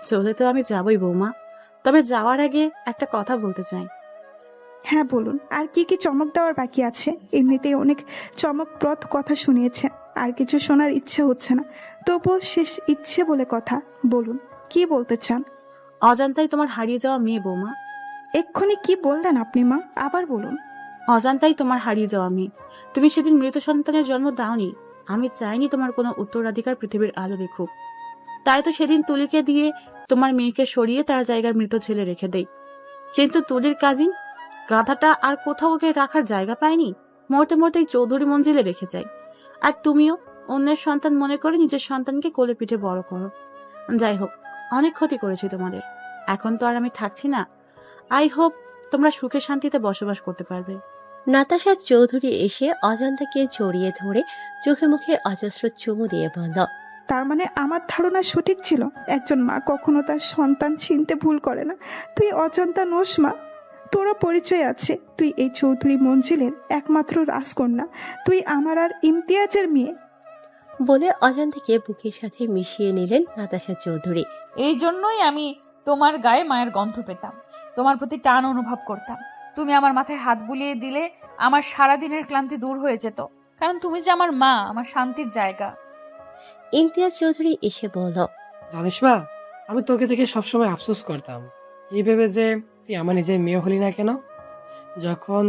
চলে তো আমি যাবই বৌমা, তবে যাওয়ার আগে একটা কথা বলতে চাই। হ্যাঁ বলুন, আর কি কি চমক দেওয়ার বাকি আছে? এমনিতেই অনেক চমকপ্রদ কথা শুনিয়েছে, আর কিছু শোনার ইচ্ছে হচ্ছে না। তবুও শেষ ইচ্ছে বলে কথা, বলুন কি বলতে চান। অজান্তাই তোমার হারিয়ে যাওয়া মেয়ে বৌমা। এক্ষুনি কি বললেন আপনি মা? আবার বলুন। অজান্তাই তোমার হারিয়ে যাওয়া মেয়ে। তুমি সেদিন মৃত সন্তানের জন্ম দাওনি। আমি চাইনি তোমার কোনো উত্তরাধিকার পৃথিবীর আলো দেখুক। তাই তো সেদিন তুলিকে দিয়ে তোমার মেয়েকে সরিয়ে তার জায়গায় মৃত ছেলে রেখে দেই। কিন্তু তুলির কাজিন গাধাটা আর কোথাও ওকে রাখার জায়গা পায়নি, মরতে মরতেই চৌধুরী মঞ্জিলে রেখে যায়। আর তুমিও অন্যের সন্তান মনে করে নিজের সন্তানকে কোলে পিঠে বড় করো। যাই হোক, অনেক ক্ষতি করেছি তোমাদের। এখন তো আর আমি থাকছি না। আই হোপ তোমরা সুখে শান্তিতে বসবাস করতে পারবে। নাতাশা চৌধুরী এসে অজান্তাকে জড়িয়ে ধরে চোখে মুখে অজস্র চুমু দিয়ে বলল, তার মানে আমার ধারণা সঠিক ছিল, একজন মা কখনো তার সন্তান চিনতে ভুল করে না। তুই অজান্তা নোস মা, তোরও পরিচয় আছে। তুই এই চৌধুরী মঞ্জিলের একমাত্র রাজকন্যা। তুই আমার আর ইমতিয়াজের মেয়ে। বলে অজান্তাকে বুকের সাথে মিশিয়ে নিলেন নাতাশা চৌধুরী। এই জন্যই আমি তোমার গায়ে মায়ের গন্ধ পেতাম, তোমার প্রতি টান অনুভব করতাম। তুমি আমার মাথায় হাত বুলিয়ে দিলে আমার সারাদিনের ক্লান্তি দূর হয়ে যেত, কারণ তুমি যে আমার মা, আমার শান্তির জায়গা। ইমতিয়াজ চৌধুরী এসে বলল, জানিস মা, আমি তোকে দেখে সবসময় আফসোস করতাম, এই ভেবে যে তুই আমার নিজের মেয়ে হলি না কেন? যখন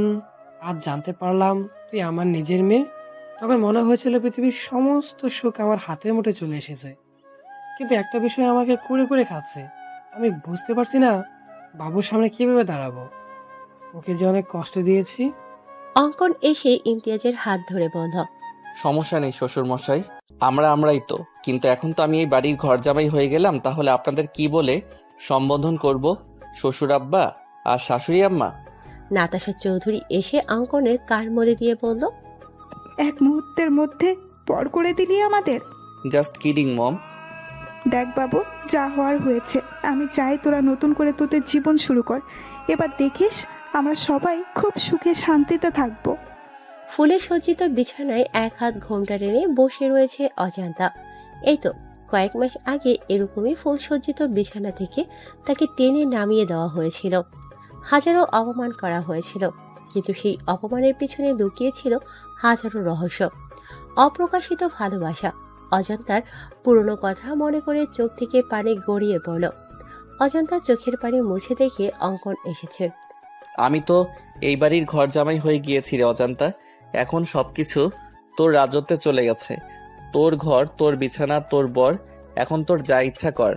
আজ জানতে পারলাম তুই আমার নিজের মেয়ে, তখন মনে হয়েছিল পৃথিবীর সমস্ত সুখ আমার হাতের মুঠে চলে এসেছে। কিন্তু একটা বিষয় আমাকে কুড়ে কুড়ে খাচ্ছে। আমি বুঝতে পারছি না বাবুর সামনে কিভাবে দাঁড়াবো। ওকে যে অনেক কষ্ট দিয়েছি। অঙ্কন এসে ইমতিয়াজের হাত ধরে বলল, সমস্যা নেই শ্বশুর মশাই, আমরাই তো। কিন্তু এখন তো আমি এই বাড়ির ঘর জামাই হয়ে গেলাম, তাহলে আপনাদের কি বলে সম্বোধন করব? শ্বশুর আব্বা আর শাশুড়ি আম্মা? নাতাশা চৌধুরী এসে অঙ্কনের কান মলে দিয়ে বলল, এক মুহূর্তের মধ্যে পর করে দিলি আমাদের। জাস্ট কিডিং মম। দেখ বাবু, যা হওয়ার হয়েছে। আমি চাই তোরা নতুন করে তোদের জীবন শুরু কর। এবার দেখিস আমরা সবাই খুব সুখে শান্তিতে থাকবো। ফুলে সজ্জিত বিছানায় এক হাত ঘোমটা টেনে বসে রয়েছে অজান্তা। এই তো কয়েক মাস আগে এরকমই ফুল সজ্জিত বিছানা থেকে তাকে টেনে নামিয়ে দেওয়া হয়েছিল। হাজারো অপমান করা হয়েছিল, কিন্তু সেই অপমানের পিছনে লুকিয়েছিল হাজারো রহস্য, অপ্রকাশিত ভালোবাসা। অজান্তার পুরনো কথা মনে করে চোখ থেকে পানি গড়িয়ে পড়ল। অজান্তার চোখের পানি মুছে দেখে অঙ্কন এসেছে। আমি তো এই বাড়ির ঘর জামাই হয়ে গিয়েছি রে অজান্তা। এখন সবকিছু তোর রাজত্বে চলে গেছে। তোর ঘর, তোর বিছানা, তোর বর। এখন তোর যা ইচ্ছা কর,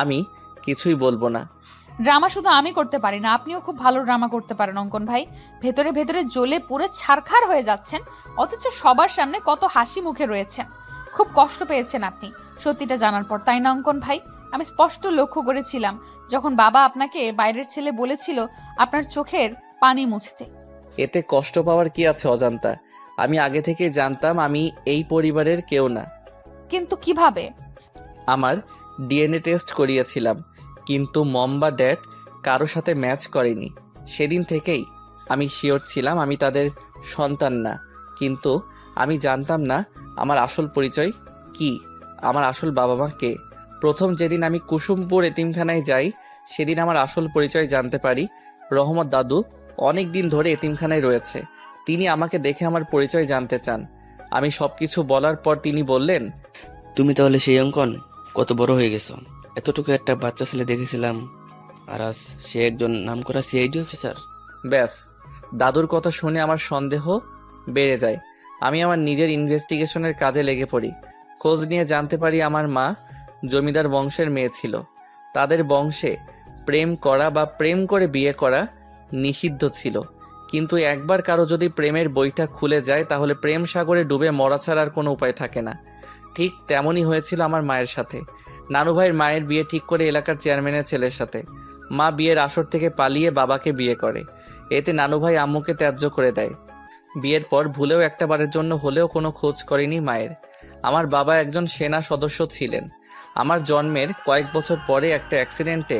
আমি কিছুই বলবো না। ড্রামা শুধু আমি করতে পারি না, আপনিও খুব ভালো ড্রামা করতে পারেন অঙ্কন ভাই। ভেতরে ভেতরে জ্বলে পুড়ে ছারখার হয়ে যাচ্ছেন, অথচ সবার সামনে কত হাসি মুখে রয়েছেন। খুব কষ্ট পেয়েছেন আপনি সত্যিটা জানার পর, তাই না অঙ্কন ভাই? আমি স্পষ্ট লক্ষ্য করেছিলাম যখন বাবা আপনাকে বাইরের ছেলে বলেছিল আপনার চোখের পানি মুছতে। এতে কষ্ট পাওয়ার কি আছে অজান্তা? আমি আগে থেকে জানতাম আমি এই পরিবারের কেউ না। কিন্তু কিভাবে? আমার ডিএনএ টেস্ট করিয়েছিলাম, কিন্তু মম বা ড্যাড কারো সাথে ম্যাচ করেনি। সেদিন থেকেই আমি শিওর ছিলাম আমি তাদের সন্তান না। কিন্তু আমি জানতাম না আমার আসল পরিচয় কি, আমার আসল বাবা মা কে। প্রথম যেদিন আমি কুসুমপুর এতিমখানায় যাই, সেদিন আমার আসল পরিচয় জানতে পারি। রহমত দাদু অনেক দিন ধরে এতিমখানায় রয়েছে। তিনি আমাকে দেখে আমার পরিচয় জানতে চান। আমি সব কিছু বলার পর তিনি বললেন, তুমি তাহলে সেই অঙ্কন? কত বড় হয়ে গেছো। এতটুকু একটা বাচ্চা ছেলে দেখেছিলাম, আর আজ সে একজন নামকরা সিআইডি অফিসার। ব্যাস, দাদুর কথা শুনে আমার সন্দেহ বেড়ে যায়। আমি আমার নিজের ইনভেস্টিগেশনের কাজে লেগে পড়ি। খোঁজ নিয়ে জানতে পারি আমার মা জমিদার বংশের মেয়ে ছিল। তাদের বংশে প্রেম করা বা প্রেম করে বিয়ে করা নিষিদ্ধ ছিল। কিন্তু একবার কারো যদি প্রেমের বইটা খুলে যায়, তাহলে প্রেম সাগরে ডুবে মরা ছাড়া আর কোনো উপায় থাকে না। ঠিক তেমনই হয়েছিল আমার মায়ের সাথে। নানু ভাইয়ের মায়ের বিয়ে ঠিক করে এলাকার চেয়ারম্যানের ছেলের সাথে। মা বিয়ের আসর থেকে পালিয়ে বাবাকে বিয়ে করে। এতে নানু ভাই আম্মুকে ত্যায্য করে দেয়। বিয়ের পর ভুলেও একটা বারের জন্য হলেও কোনো খোঁজ করেনি মায়ের। আমার বাবা একজন সেনা সদস্য ছিলেন। আমার জন্মের কয়েক বছর পরে একটা অ্যাক্সিডেন্টে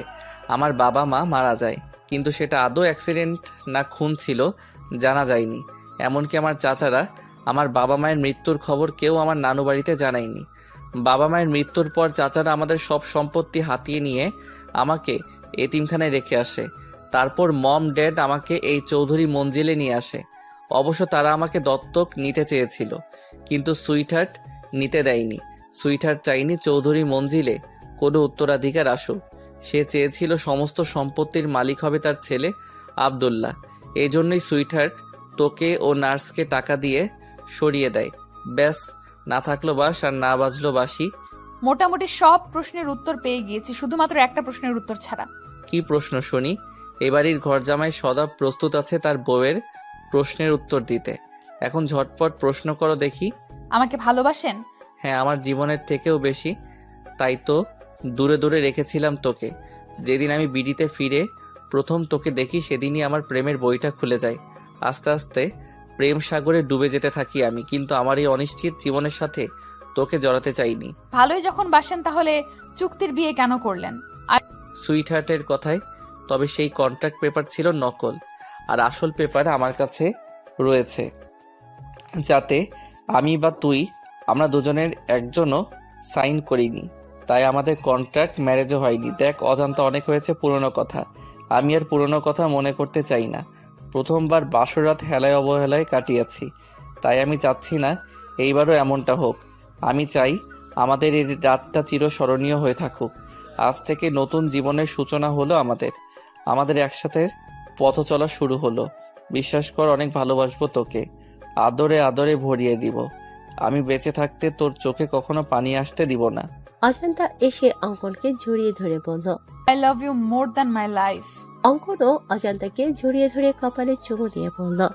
আমার বাবা মা মারা যায়, কিন্তু সেটা আদৌ অ্যাক্সিডেন্ট না খুন ছিল জানা যায়নি। এমনকি আমার চাচারা আমার বাবা মায়ের মৃত্যুর খবর কেউ আমার নানু বাড়িতে জানায়নি। বাবা মায়ের মৃত্যুর পর চাচারা আমাদের সব সম্পত্তি হাতিয়ে নিয়ে আমাকে এতিমখানায় রেখে আসে। তারপর মম ড্যাড আমাকে এই চৌধুরী মঞ্জিলে নিয়ে আসে। অবশ্য তারা আমাকে দত্তক নিতে চেয়েছিল, কিন্তু সুইটহার্ট নিতে দেয়নি। সুইটহার্ট চাইনি চৌধুরী মঞ্জিলে কোনো উত্তরাধিকার আসুক। সে চেয়েছিল সমস্ত সম্পত্তির মালিক হবে তার ছেলে আব্দুল্লাহ। এই জন্যই সুইটহার্ট তোকে ও নার্সকে টাকা দিয়ে সরিয়ে দেয়। ব্যাস, না থাকলো বাস আর না বাজলো বাসি। মোটামুটি সব প্রশ্নের উত্তর পেয়ে গিয়েছি, শুধুমাত্র একটা প্রশ্নের উত্তর ছাড়া। কি প্রশ্ন শুনি? এবাড়ির ঘর জামাই সদা প্রস্তুত আছে তার বউয়ের প্রশ্নের উত্তর দিতে। এখন ঝটপট প্রশ্ন করো দেখি। আমাকে ভালোবাসেন? হ্যাঁ, আমার জীবনের থেকেও বেশি। তাই তো দূরে দূরে রেখেছিলাম তোকে। যেদিন আমি বিডিতে ফিরে প্রথম তোকে দেখি, সেদিনই আমার প্রেমের বইটা খুলে যায়। আস্তে আস্তে প্রেম সাগরে ডুবে যেতে থাকি আমি, কিন্তু আমার এই অনিশ্চিত জীবনের সাথে তোকে জড়াতে চাইনি। ভালোই যখন বাসেন, তাহলে চুক্তির বিয়ে কেন করলেন? সুইটহার্টের কথায়, তবে সেই কন্ট্রাক্ট পেপার ছিল নকল, আর আসল পেপার আমার কাছে রয়েছে, যাতে আমি বা তুই আমরা দুজনের একজনও সাইন করিনি। তাই আমাদের কন্ট্রাক্ট ম্যারেজও হয়নি। দেখ অজান্তা, অনেক হয়েছে পুরনো কথা। আমি আর পুরনো কথা মনে করতে চাই না। প্রথমবার বাসরাত হেলায় অবহেলায় কাটিয়েছি, তাই আমি চাচ্ছি না এইবারও এমনটা হোক। আমি চাই আমাদের এই রাতটা চিরস্মরণীয় হয়ে থাকুক। আজ থেকে নতুন জীবনের সূচনা হলো আমাদের। আমাদের একসাথে পথ চলা শুরু হলো। বিশ্বাস কর, অনেক ভালোবাসবো তোকে, আদরে আদরে ভরিয়ে দিব। আমি বেঁচে থাকতে তোর চোখে কখনো পানি আসতে দিব না। অজান্তা এসে অঙ্কনকে জড়িয়ে ধরে বলল। I love you more than my life. অঙ্কনও অজান্তাকে জড়িয়ে ধরে কপালে চুমু দিয়ে বলল।